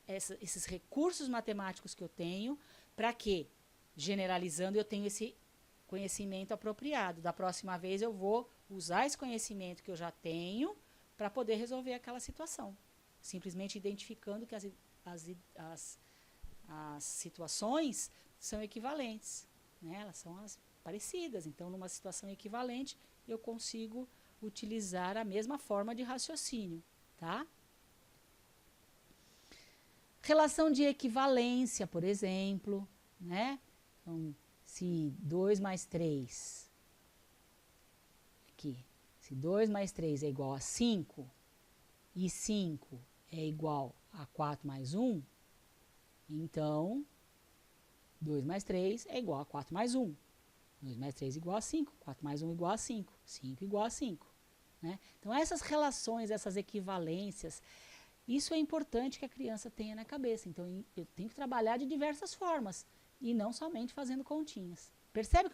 esses recursos matemáticos que eu tenho, para que, generalizando, eu tenho esse conhecimento apropriado. Da próxima vez eu vou usar esse conhecimento que eu já tenho para poder resolver aquela situação. Simplesmente identificando que as situações são equivalentes, né? Elas são parecidas. Então, numa situação equivalente, eu consigo utilizar a mesma forma de raciocínio, tá? Relação de equivalência, por exemplo, né? Então, se 2 mais 3, aqui, se 2 mais 3 é igual a 5, e 5 é igual a 4 mais 1, então, 2 mais 3 é igual a 4 mais 1. 2 mais 3 igual a 5, 4 mais 1 igual a 5, 5 igual a 5. Né? Então, essas relações, essas equivalências, isso é importante que a criança tenha na cabeça. Então, eu tenho que trabalhar de diversas formas, e não somente fazendo continhas. Percebe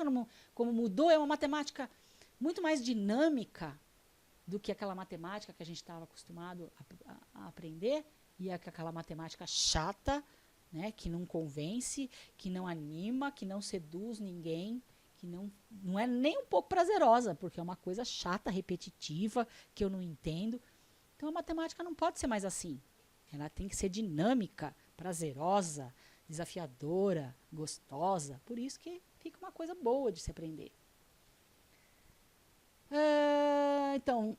como mudou? É uma matemática muito mais dinâmica do que aquela matemática que a gente estava acostumado a aprender, e aquela matemática chata, né, que não convence, que não anima, que não seduz ninguém, que não é nem um pouco prazerosa, porque é uma coisa chata, repetitiva, que eu não entendo. Então, a matemática não pode ser mais assim. Ela tem que ser dinâmica, prazerosa, desafiadora, gostosa. Por isso que fica uma coisa boa de se aprender. Então,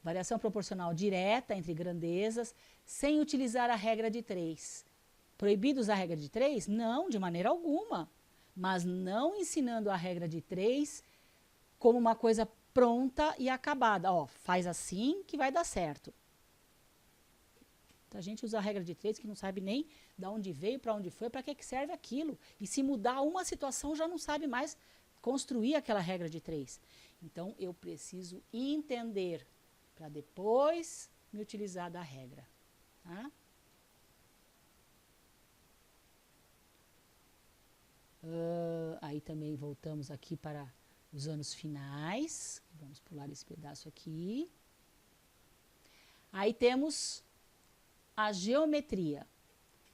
variação proporcional direta entre grandezas, sem utilizar a regra de 3. Proibido usar a regra de 3? Não, de maneira alguma. Mas não ensinando a regra de 3 como uma coisa pronta e acabada. Faz assim que vai dar certo. A gente usa a regra de 3 que não sabe nem de onde veio, para onde foi, para que serve aquilo. E se mudar uma situação, já não sabe mais construir aquela regra de 3. Então, eu preciso entender para depois me utilizar da regra. Tá? Aí também voltamos aqui para os anos finais. Vamos pular esse pedaço aqui. Aí temos a geometria.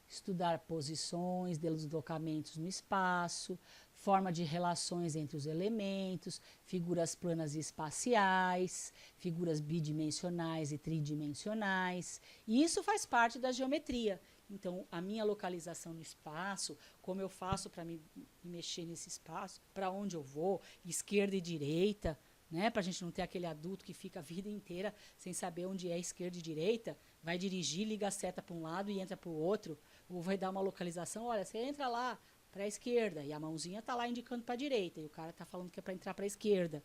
Estudar posições, deslocamentos no espaço, forma de relações entre os elementos, figuras planas e espaciais, figuras bidimensionais e tridimensionais. E isso faz parte da geometria. Então, a minha localização no espaço, como eu faço para me mexer nesse espaço, para onde eu vou, esquerda e direita, né? Para a gente não ter aquele adulto que fica a vida inteira sem saber onde é esquerda e direita, vai dirigir, liga a seta para um lado e entra para o outro, ou vai dar uma localização, olha, você entra lá para a esquerda, e a mãozinha está lá indicando para a direita, e o cara está falando que é para entrar para a esquerda.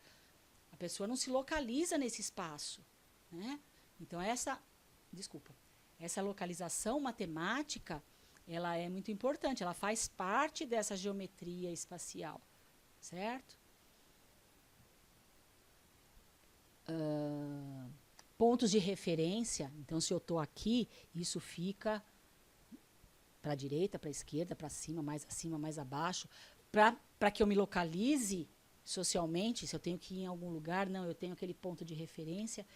A pessoa não se localiza nesse espaço, né? Então, essa localização matemática, ela é muito importante, ela faz parte dessa geometria espacial, certo? Pontos de referência, então se eu estou aqui, isso fica para a direita, para a esquerda, para cima, mais abaixo, para que eu me localize socialmente, se eu tenho que ir em algum lugar, não, eu tenho aquele ponto de referência,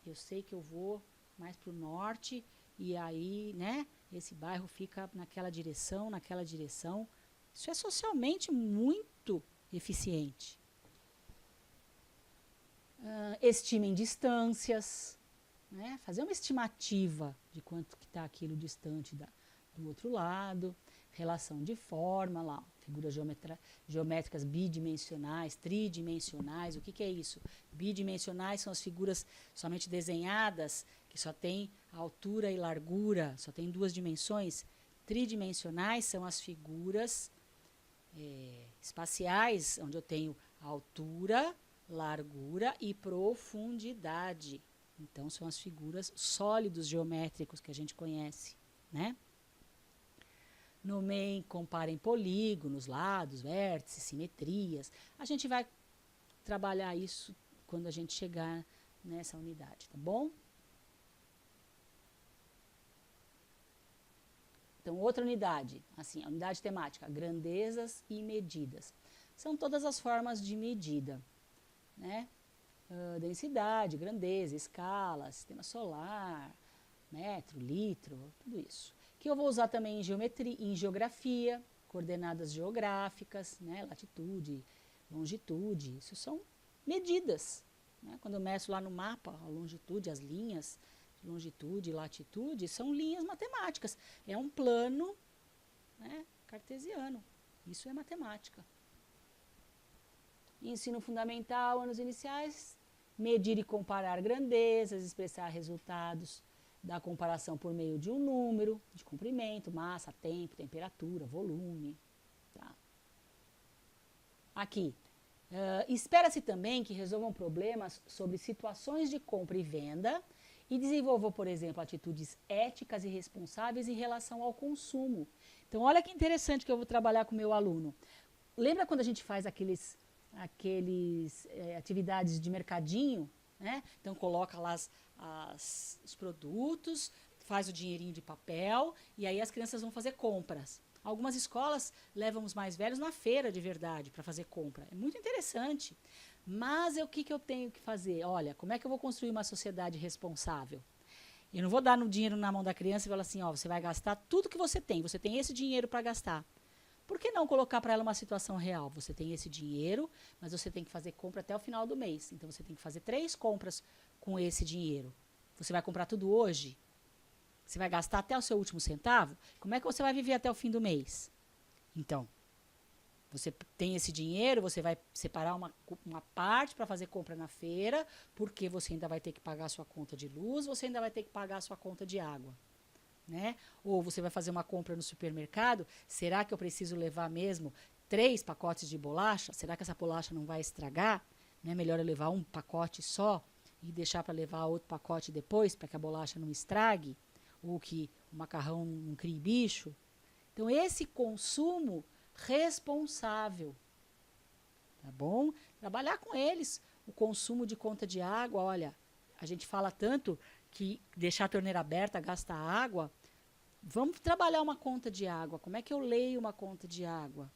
eu sei que eu vou mais para o norte, e aí, né, esse bairro fica naquela direção. Isso é socialmente muito eficiente. Estimem distâncias, né, fazer uma estimativa de quanto que está aquilo distante do outro lado, relação de forma, lá, figuras geométricas bidimensionais, tridimensionais. O que é isso? Bidimensionais são as figuras somente desenhadas, que só tem altura e largura, só tem 2 dimensões. Tridimensionais são as figuras espaciais, onde eu tenho altura, largura e profundidade. Então, são as figuras sólidos geométricos que a gente conhece, né? Nomeiem, comparem polígonos, lados, vértices, simetrias. A gente vai trabalhar isso quando a gente chegar nessa unidade, tá bom? Então, outra unidade, assim, a unidade temática, grandezas e medidas. São todas as formas de medida, né? Densidade, grandeza, escala, sistema solar, metro, litro, tudo isso. Que eu vou usar também em geometria, em geografia, coordenadas geográficas, né? Latitude, longitude, isso são medidas, né? Quando eu meço lá no mapa a longitude, as linhas de longitude e latitude, são linhas matemáticas. É um plano, né, cartesiano. Isso é matemática. Ensino fundamental, anos iniciais, medir e comparar grandezas, expressar resultados da comparação por meio de um número, de comprimento, massa, tempo, temperatura, volume. Tá? Aqui, espera-se também que resolvam problemas sobre situações de compra e venda e desenvolvam, por exemplo, atitudes éticas e responsáveis em relação ao consumo. Então, olha que interessante que eu vou trabalhar com o meu aluno. Lembra quando a gente faz aqueles atividades de mercadinho, né? Então coloca lá os produtos, faz o dinheirinho de papel e aí as crianças vão fazer compras. Algumas escolas levam os mais velhos na feira de verdade para fazer compra. É muito interessante. Mas o que eu tenho que fazer? Olha, como é que eu vou construir uma sociedade responsável? Eu não vou dar no dinheiro na mão da criança e falar assim, ó, você vai gastar tudo que você tem esse dinheiro para gastar. Por que não colocar para ela uma situação real? Você tem esse dinheiro, mas você tem que fazer compra até o final do mês. Então, você tem que fazer 3 compras com esse dinheiro. Você vai comprar tudo hoje? Você vai gastar até o seu último centavo? Como é que você vai viver até o fim do mês? Então, você tem esse dinheiro, você vai separar uma parte para fazer compra na feira, porque você ainda vai ter que pagar a sua conta de luz, você ainda vai ter que pagar a sua conta de água. Né? Ou você vai fazer uma compra no supermercado, será que eu preciso levar mesmo 3 pacotes de bolacha? Será que essa bolacha não vai estragar? Não é melhor eu levar um pacote só e deixar para levar outro pacote depois, para que a bolacha não estrague? Ou que o macarrão não crie bicho? Então, esse consumo responsável, tá bom? Trabalhar com eles o consumo de conta de água. Olha, a gente fala tanto que deixar a torneira aberta gasta água. Vamos trabalhar uma conta de água. Como é que eu leio uma conta de água?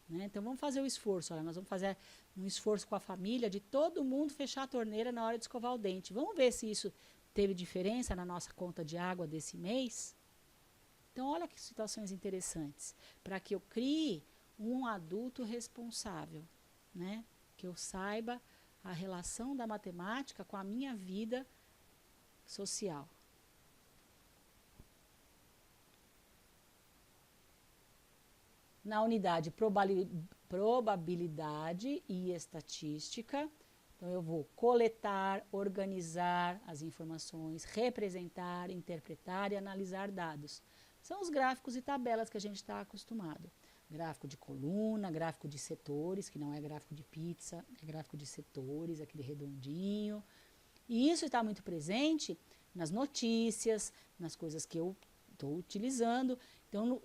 Né? Então, vamos fazer o esforço. Olha, nós vamos fazer um esforço com a família de todo mundo fechar a torneira na hora de escovar o dente. Vamos ver se isso teve diferença na nossa conta de água desse mês? Então, olha que situações interessantes. Para que eu crie um adulto responsável, né? Que eu saiba a relação da matemática com a minha vida social. Na unidade probabilidade e estatística, então eu vou coletar, organizar as informações, representar, interpretar e analisar dados. São os gráficos e tabelas que a gente está acostumado. Gráfico de coluna, gráfico de setores, que não é gráfico de pizza, é gráfico de setores, aquele redondinho. E isso está muito presente nas notícias, nas coisas que eu estou utilizando. Então,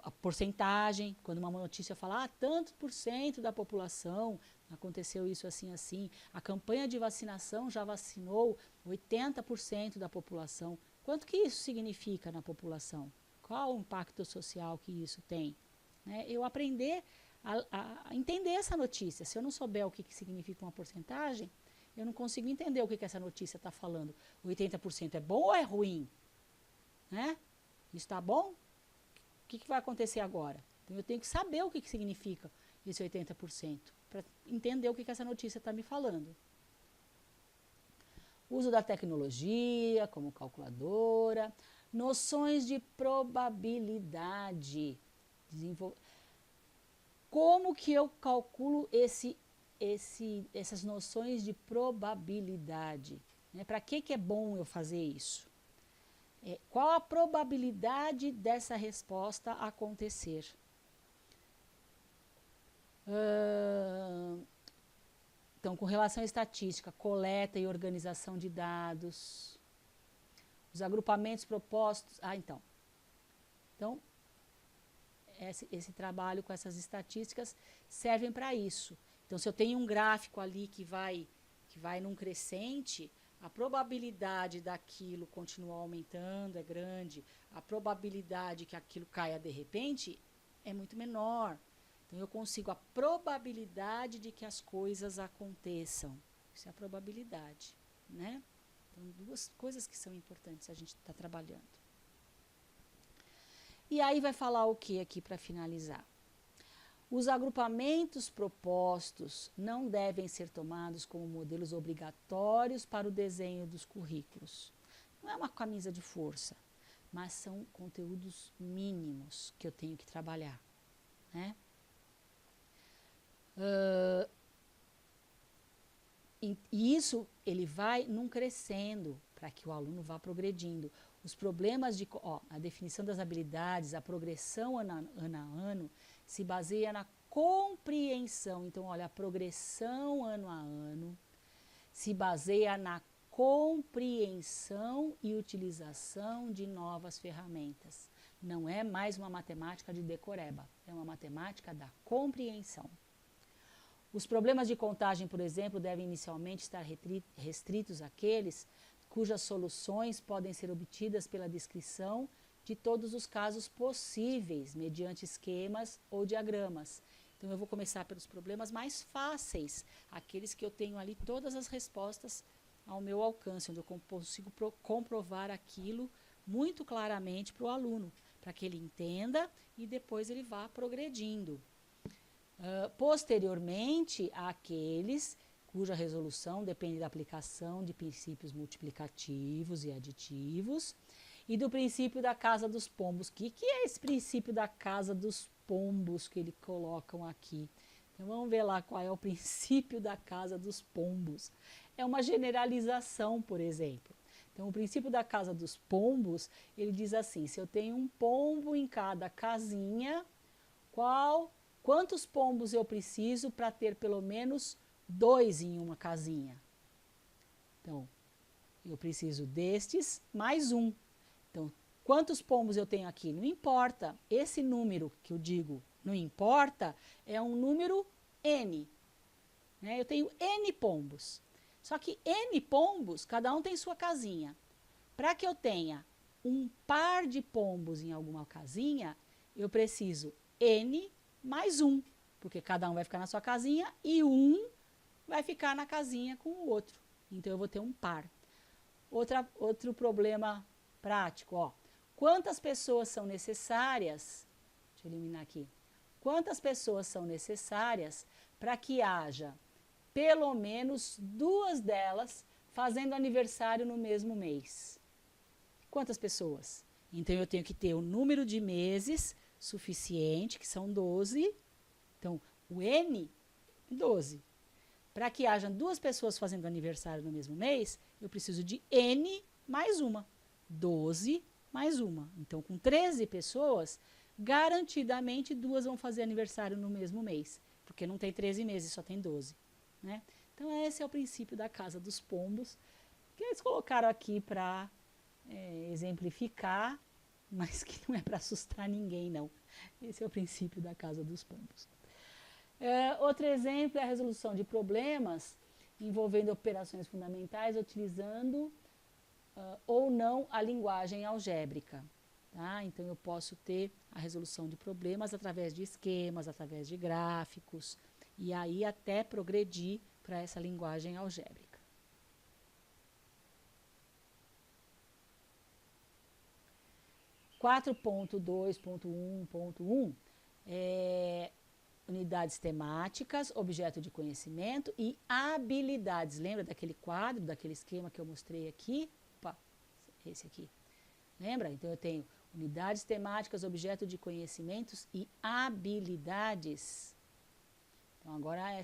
a porcentagem, quando uma notícia fala, tantos por cento da população aconteceu isso assim, assim. A campanha de vacinação já vacinou 80% da população. Quanto que isso significa na população? Qual o impacto social que isso tem? Né? Eu aprender a entender essa notícia. Se eu não souber o que significa uma porcentagem, eu não consigo entender o que essa notícia está falando. 80% é bom ou é ruim? Né? Isso está bom? O que vai acontecer agora? Então, eu tenho que saber o que significa esse 80%, para entender o que essa notícia está me falando. Uso da tecnologia, como calculadora, noções de probabilidade. Como que eu calculo essas noções de probabilidade? Né? Para que é bom eu fazer isso? Qual a probabilidade dessa resposta acontecer? Então, com relação à estatística, coleta e organização de dados, os agrupamentos propostos. Então esse trabalho com essas estatísticas servem para isso. Então, se eu tenho um gráfico ali que vai num crescente, a probabilidade daquilo continuar aumentando é grande, a probabilidade que aquilo caia de repente é muito menor. Então, eu consigo a probabilidade de que as coisas aconteçam. Isso é a probabilidade, né? Então, duas coisas que são importantes a gente está trabalhando. E aí vai falar o que aqui para finalizar? Os agrupamentos propostos não devem ser tomados como modelos obrigatórios para o desenho dos currículos. Não é uma camisa de força, mas são conteúdos mínimos que eu tenho que trabalhar, né? E isso ele vai num crescendo para que o aluno vá progredindo. Os problemas de... a definição das habilidades, a progressão ano a ano, se baseia na compreensão. Então, olha, a progressão ano a ano se baseia na compreensão e utilização de novas ferramentas. Não é mais uma matemática de decoreba, é uma matemática da compreensão. Os problemas de contagem, por exemplo, devem inicialmente estar restritos àqueles cujas soluções podem ser obtidas pela descrição de todos os casos possíveis, mediante esquemas ou diagramas. Então, eu vou começar pelos problemas mais fáceis, aqueles que eu tenho ali todas as respostas ao meu alcance, onde eu consigo comprovar aquilo muito claramente para o aluno, para que ele entenda e depois ele vá progredindo. Posteriormente, há aqueles cuja resolução depende da aplicação de princípios multiplicativos e aditivos e do princípio da casa dos pombos. O que é esse princípio da casa dos pombos que eles colocam aqui? Então, vamos ver lá qual é o princípio da casa dos pombos. É uma generalização, por exemplo. Então, o princípio da casa dos pombos, ele diz assim, se eu tenho um pombo em cada casinha, quantos pombos eu preciso para ter pelo menos 2 em uma casinha? Então, eu preciso destes mais um. Então, quantos pombos eu tenho aqui? Não importa. Esse número que eu digo não importa é um número N. né? Eu tenho N pombos. Só que N pombos, cada um tem sua casinha. Para que eu tenha um par de pombos em alguma casinha, eu preciso N mais 1, porque cada um vai ficar na sua casinha e um vai ficar na casinha com o outro. Então, eu vou ter um par. Outro problema prático, ó. Quantas pessoas são necessárias? Deixa eu eliminar aqui. Quantas pessoas são necessárias para que haja pelo menos 2 delas fazendo aniversário no mesmo mês? Quantas pessoas? Então, eu tenho que ter o número de meses suficiente, que são 12. Então, o N, 12. Para que haja 2 pessoas fazendo aniversário no mesmo mês, eu preciso de N mais 1. 12 mais 1. Então, com 13 pessoas, garantidamente 2 vão fazer aniversário no mesmo mês. Porque não tem 13 meses, só tem 12. Né? Então, esse é o princípio da casa dos pombos, que eles colocaram aqui para exemplificar, mas que não é para assustar ninguém, não. Esse é o princípio da casa dos pombos. Outro exemplo é a resolução de problemas envolvendo operações fundamentais utilizando ou não a linguagem algébrica. Tá? Então, eu posso ter a resolução de problemas através de esquemas, através de gráficos, e aí até progredir para essa linguagem algébrica. (4.2.1.1) unidades temáticas, objeto de conhecimento e habilidades. Lembra daquele quadro, daquele esquema que eu mostrei aqui? Opa, esse aqui. Lembra? Então, eu tenho unidades temáticas, objeto de conhecimentos e habilidades. Então, agora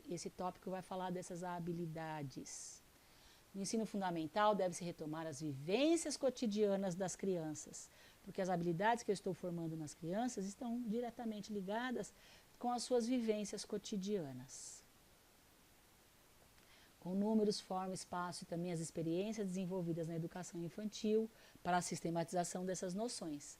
esse tópico vai falar dessas habilidades. No ensino fundamental, deve-se retomar as vivências cotidianas das crianças, porque as habilidades que eu estou formando nas crianças estão diretamente ligadas com as suas vivências cotidianas. Com números, forma, espaço e também as experiências desenvolvidas na educação infantil para a sistematização dessas noções.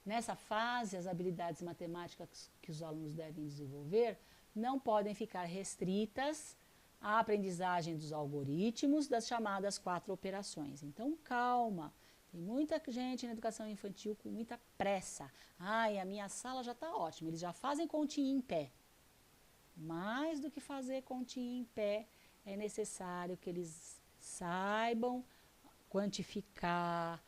Nessa fase, as habilidades matemáticas que os alunos devem desenvolver não podem ficar restritas à aprendizagem dos algoritmos das chamadas 4 operações. Então, calma. Tem muita gente na educação infantil com muita pressa. Ai, a minha sala já está ótima, eles já fazem continha em pé. Mais do que fazer continha em pé, é necessário que eles saibam quantificar,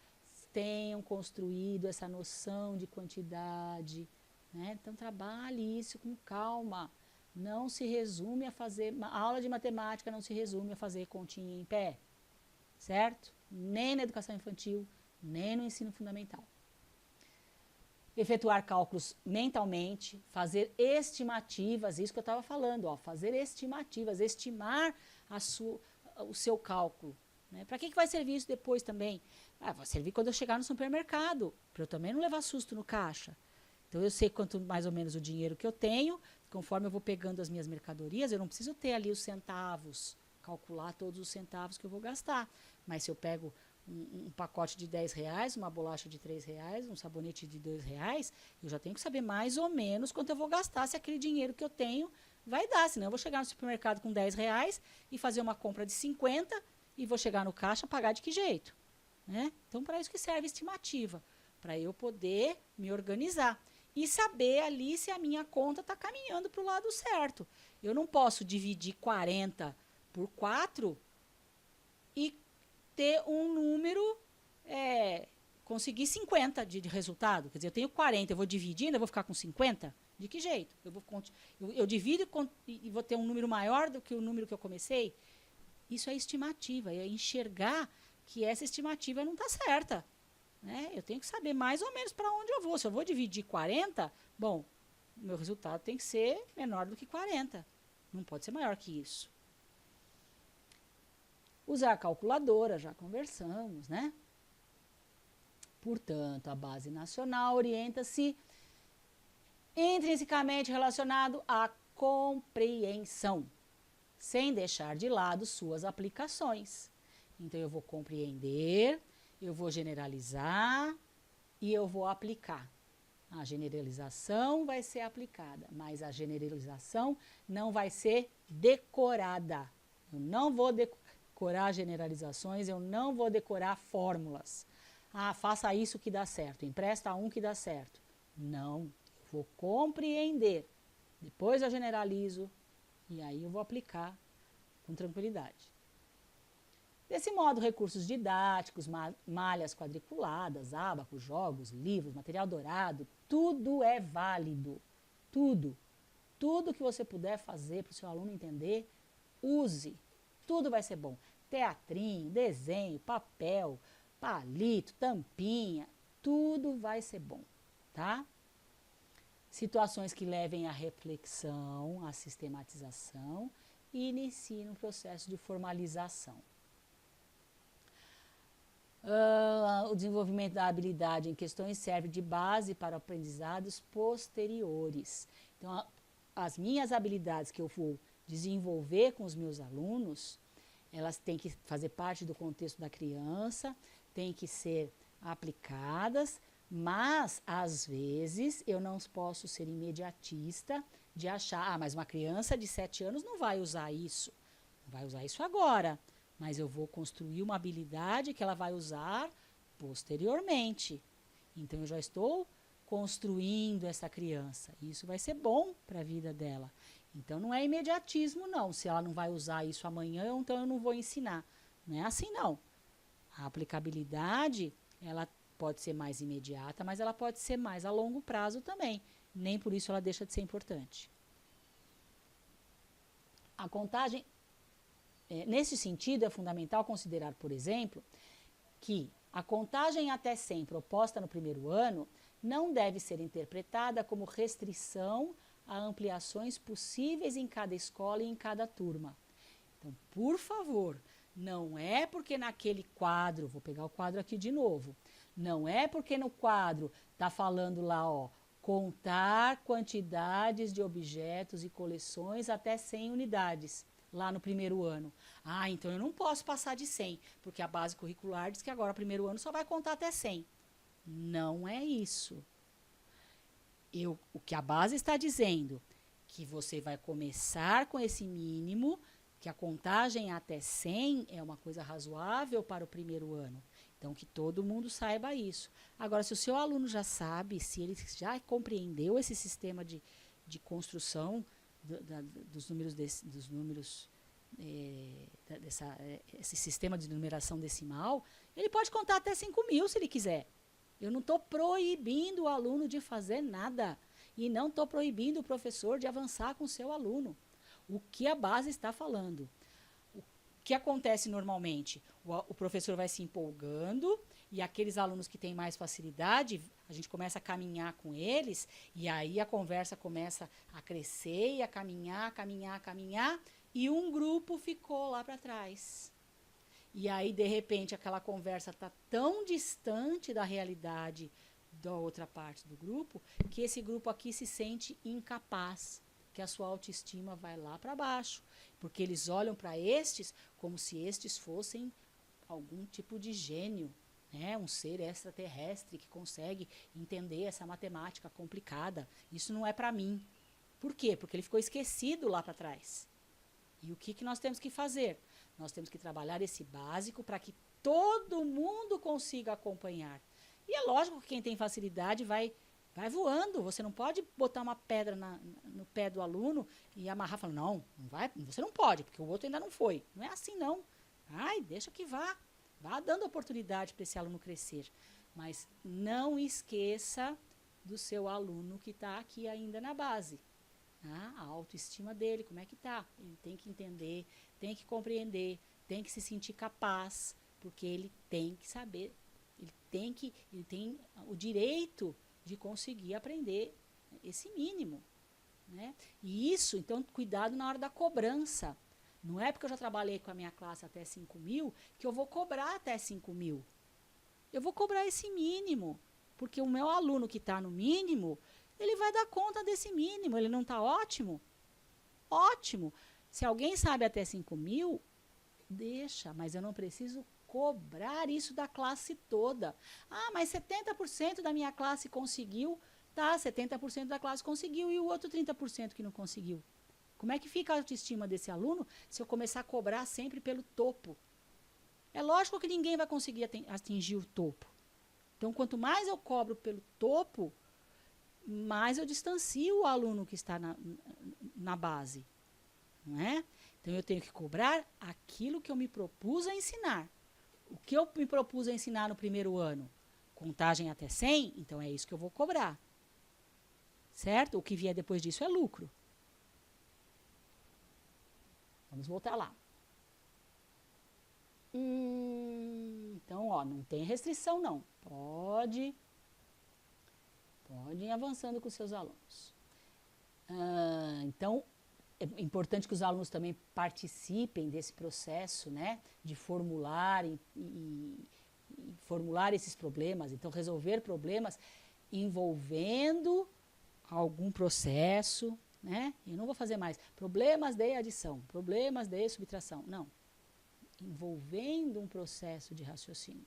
tenham construído essa noção de quantidade, né? Então, trabalhe isso com calma. Não se resume a fazer... A aula de matemática não se resume a fazer continha em pé, certo? Nem na educação infantil, nem no ensino fundamental. Efetuar cálculos mentalmente, fazer estimativas, isso que eu estava falando, ó, fazer estimativas, estimar o seu cálculo. Né? Para que vai servir isso depois também? Vai servir quando eu chegar no supermercado, para eu também não levar susto no caixa. Então, eu sei quanto mais ou menos o dinheiro que eu tenho, conforme eu vou pegando as minhas mercadorias, eu não preciso ter ali os centavos, calcular todos os centavos que eu vou gastar. Mas se eu pego um pacote de R$10, uma bolacha de R$3, um sabonete de R$2, eu já tenho que saber mais ou menos quanto eu vou gastar, se aquele dinheiro que eu tenho vai dar. Senão eu vou chegar no supermercado com R$10 e fazer uma compra de 50 e vou chegar no caixa e pagar de que jeito? Né? Então, para isso que serve a estimativa, para eu poder me organizar e saber ali se a minha conta está caminhando para o lado certo. Eu não posso dividir 40 por 4 e ter um número, conseguir 50 de resultado. Quer dizer, eu tenho 40, eu vou dividir, ainda vou ficar com 50? De que jeito? Eu divido e vou ter um número maior do que o número que eu comecei? Isso é estimativa, é enxergar que essa estimativa não está certa. Né? Eu tenho que saber mais ou menos para onde eu vou. Se eu vou dividir 40, bom, o meu resultado tem que ser menor do que 40. Não pode ser maior que isso. Usar a calculadora, já conversamos, né? Portanto, a base nacional orienta-se intrinsecamente relacionado à compreensão, sem deixar de lado suas aplicações. Então, eu vou compreender, eu vou generalizar e eu vou aplicar. A generalização vai ser aplicada, mas a generalização não vai ser decorada. Eu não vou decorar generalizações, eu não vou decorar fórmulas. Ah, faça isso que dá certo, empresta um que dá certo. Não, eu vou compreender. Depois eu generalizo e aí eu vou aplicar com tranquilidade. Desse modo, recursos didáticos, malhas quadriculadas, ábacos, jogos, livros, material dourado, tudo é válido. Tudo. Tudo que você puder fazer para o seu aluno entender, use. Tudo vai ser bom. Teatrinho, desenho, papel, palito, tampinha, tudo vai ser bom, tá? Situações que levem à reflexão, à sistematização e iniciem um processo de formalização. O desenvolvimento da habilidade em questões serve de base para aprendizados posteriores. Então, as minhas habilidades que eu vou desenvolver com os meus alunos, elas têm que fazer parte do contexto da criança, têm que ser aplicadas, mas, às vezes, eu não posso ser imediatista de achar, mas uma criança de 7 anos não vai usar isso, não vai usar isso agora. Mas eu vou construir uma habilidade que ela vai usar posteriormente. Então, eu já estou construindo essa criança. Isso vai ser bom para a vida dela. Então, não é imediatismo, não. Se ela não vai usar isso amanhã, então eu não vou ensinar. Não é assim, não. A aplicabilidade, ela pode ser mais imediata, mas ela pode ser mais a longo prazo também. Nem por isso ela deixa de ser importante. A contagem... nesse sentido, é fundamental considerar, por exemplo, que a contagem até 100 proposta no primeiro ano não deve ser interpretada como restrição a ampliações possíveis em cada escola e em cada turma. Então, por favor, não é porque naquele quadro, vou pegar o quadro aqui de novo, não é porque no quadro está falando lá, ó, contar quantidades de objetos e coleções até 100 unidades. Lá no primeiro ano. Ah, então eu não posso passar de 100, porque a base curricular diz que agora o primeiro ano só vai contar até 100. Não é isso. O que a base está dizendo, que você vai começar com esse mínimo, que a contagem até 100 é uma coisa razoável para o primeiro ano. Então, que todo mundo saiba isso. Agora, se o seu aluno já sabe, se ele já compreendeu esse sistema de construção dos números, esse sistema de numeração decimal, ele pode contar até 5.000 se ele quiser. Eu não estou proibindo o aluno de fazer nada. E não estou proibindo o professor de avançar com o seu aluno. O que a base está falando? O que acontece normalmente? O professor vai se empolgando e aqueles alunos que têm mais facilidade, a gente começa a caminhar com eles e aí a conversa começa a crescer e a caminhar, e um grupo ficou lá para trás. E aí, de repente, aquela conversa está tão distante da realidade da outra parte do grupo, que esse grupo aqui se sente incapaz, que a sua autoestima vai lá para baixo, porque eles olham para estes como se estes fossem algum tipo de gênio, né? Um ser extraterrestre que consegue entender essa matemática complicada. Isso não é para mim. Por quê? Porque ele ficou esquecido lá para trás. E o que nós temos que fazer? Nós temos que trabalhar esse básico para que todo mundo consiga acompanhar. E é lógico que quem tem facilidade vai voando. Você não pode botar uma pedra no pé do aluno e amarrar falando, não vai, você não pode, porque o outro ainda não foi. Não é assim, não. Ai, deixa que vá. Vá dando oportunidade para esse aluno crescer. Mas não esqueça do seu aluno que está aqui ainda na base. A autoestima dele, como é que está? Ele tem que entender, tem que compreender, tem que se sentir capaz, porque ele tem que saber, ele tem o direito de conseguir aprender esse mínimo, né? E isso, então, cuidado na hora da cobrança. Não é porque eu já trabalhei com a minha classe até 5.000 que eu vou cobrar até 5.000. Eu vou cobrar esse mínimo, porque o meu aluno que está no mínimo, ele vai dar conta desse mínimo. Ele não está ótimo? Ótimo. Se alguém sabe até 5.000, deixa, mas eu não preciso cobrar isso da classe toda. Ah, mas 70% da minha classe conseguiu. Tá, 70% da classe conseguiu e o outro 30% que não conseguiu. Como é que fica a autoestima desse aluno se eu começar a cobrar sempre pelo topo? É lógico que ninguém vai conseguir atingir o topo. Então, quanto mais eu cobro pelo topo, mais eu distancio o aluno que está na base. Não é? Então, eu tenho que cobrar aquilo que eu me propus a ensinar. O que eu me propus a ensinar no primeiro ano? Contagem até 100, então é isso que eu vou cobrar. Certo? O que vier depois disso é lucro. Vamos voltar lá. Então, ó, não tem restrição, não. Pode ir avançando com os seus alunos. Então, é importante que os alunos também participem desse processo, né, de formular e formular esses problemas. Então, resolver problemas envolvendo algum processo, né? Eu não vou fazer mais problemas de adição, problemas de subtração. Não. Envolvendo um processo de raciocínio.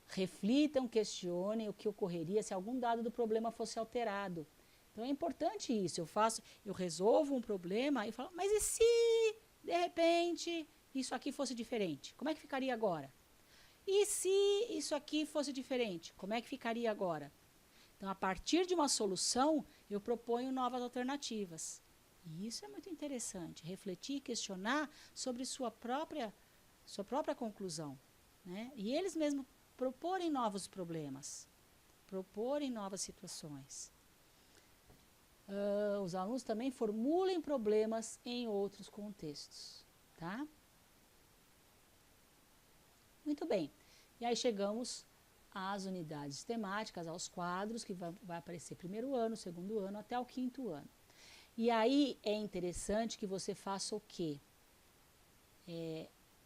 Reflitam, questionem o que ocorreria se algum dado do problema fosse alterado. Então é importante isso. Eu resolvo um problema e falo, mas e se, de repente, isso aqui fosse diferente? Como é que ficaria agora? E se isso aqui fosse diferente? Como é que ficaria agora? Então, a partir de uma solução, eu proponho novas alternativas. E isso é muito interessante. Refletir, questionar sobre sua própria conclusão. Né? E eles mesmos proporem novos problemas, proporem novas situações. Os alunos também formulem problemas em outros contextos. Tá? Muito bem. E aí chegamos às unidades temáticas, aos quadros, que vai aparecer primeiro ano, segundo ano, até o quinto ano. E aí é interessante que você faça o quê?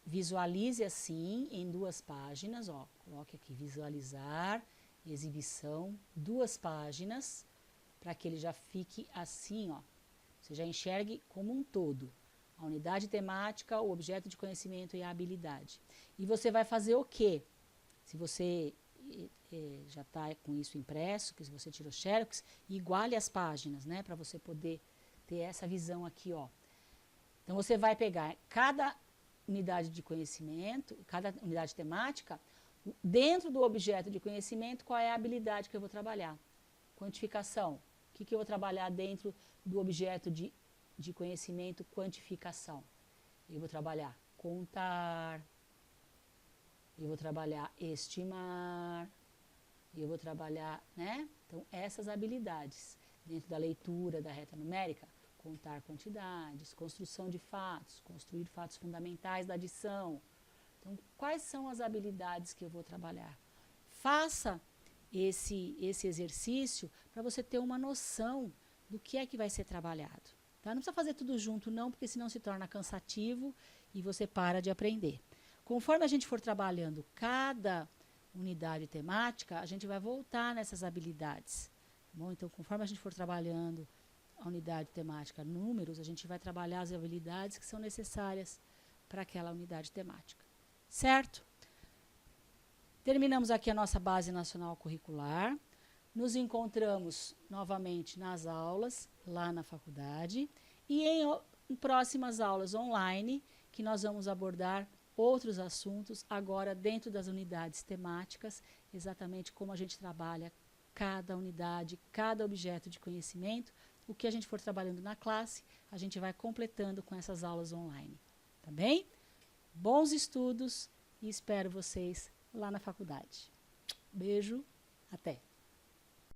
Visualize assim em 2 páginas, ó, coloque aqui visualizar, exibição, 2 páginas, para que ele já fique assim, ó, você já enxergue como um todo. A unidade temática, o objeto de conhecimento e a habilidade. E você vai fazer o quê? Se você já está com isso impresso, que se você tirou xerox, iguale as páginas, né, para você poder ter essa visão aqui, ó. Então, você vai pegar cada unidade de conhecimento, cada unidade temática, dentro do objeto de conhecimento, qual é a habilidade que eu vou trabalhar? Quantificação. O que eu vou trabalhar dentro do objeto de conhecimento, quantificação? Eu vou trabalhar contar, eu vou trabalhar estimar, eu vou trabalhar, né? Então, essas habilidades, dentro da leitura da reta numérica, contar quantidades, construção de fatos, construir fatos fundamentais da adição. Então, quais são as habilidades que eu vou trabalhar? Faça esse exercício para você ter uma noção do que é que vai ser trabalhado. Tá? Não precisa fazer tudo junto, não, porque senão se torna cansativo e você para de aprender. Conforme a gente for trabalhando cada unidade temática, a gente vai voltar nessas habilidades. Bom, então, conforme a gente for trabalhando a unidade temática números, a gente vai trabalhar as habilidades que são necessárias para aquela unidade temática. Certo? Terminamos aqui a nossa base nacional curricular. Nos encontramos novamente nas aulas, lá na faculdade, e em próximas aulas online, que nós vamos abordar outros assuntos, agora dentro das unidades temáticas, exatamente como a gente trabalha cada unidade, cada objeto de conhecimento. O que a gente for trabalhando na classe, a gente vai completando com essas aulas online. Tá bem? Bons estudos e espero vocês lá na faculdade. Beijo, até!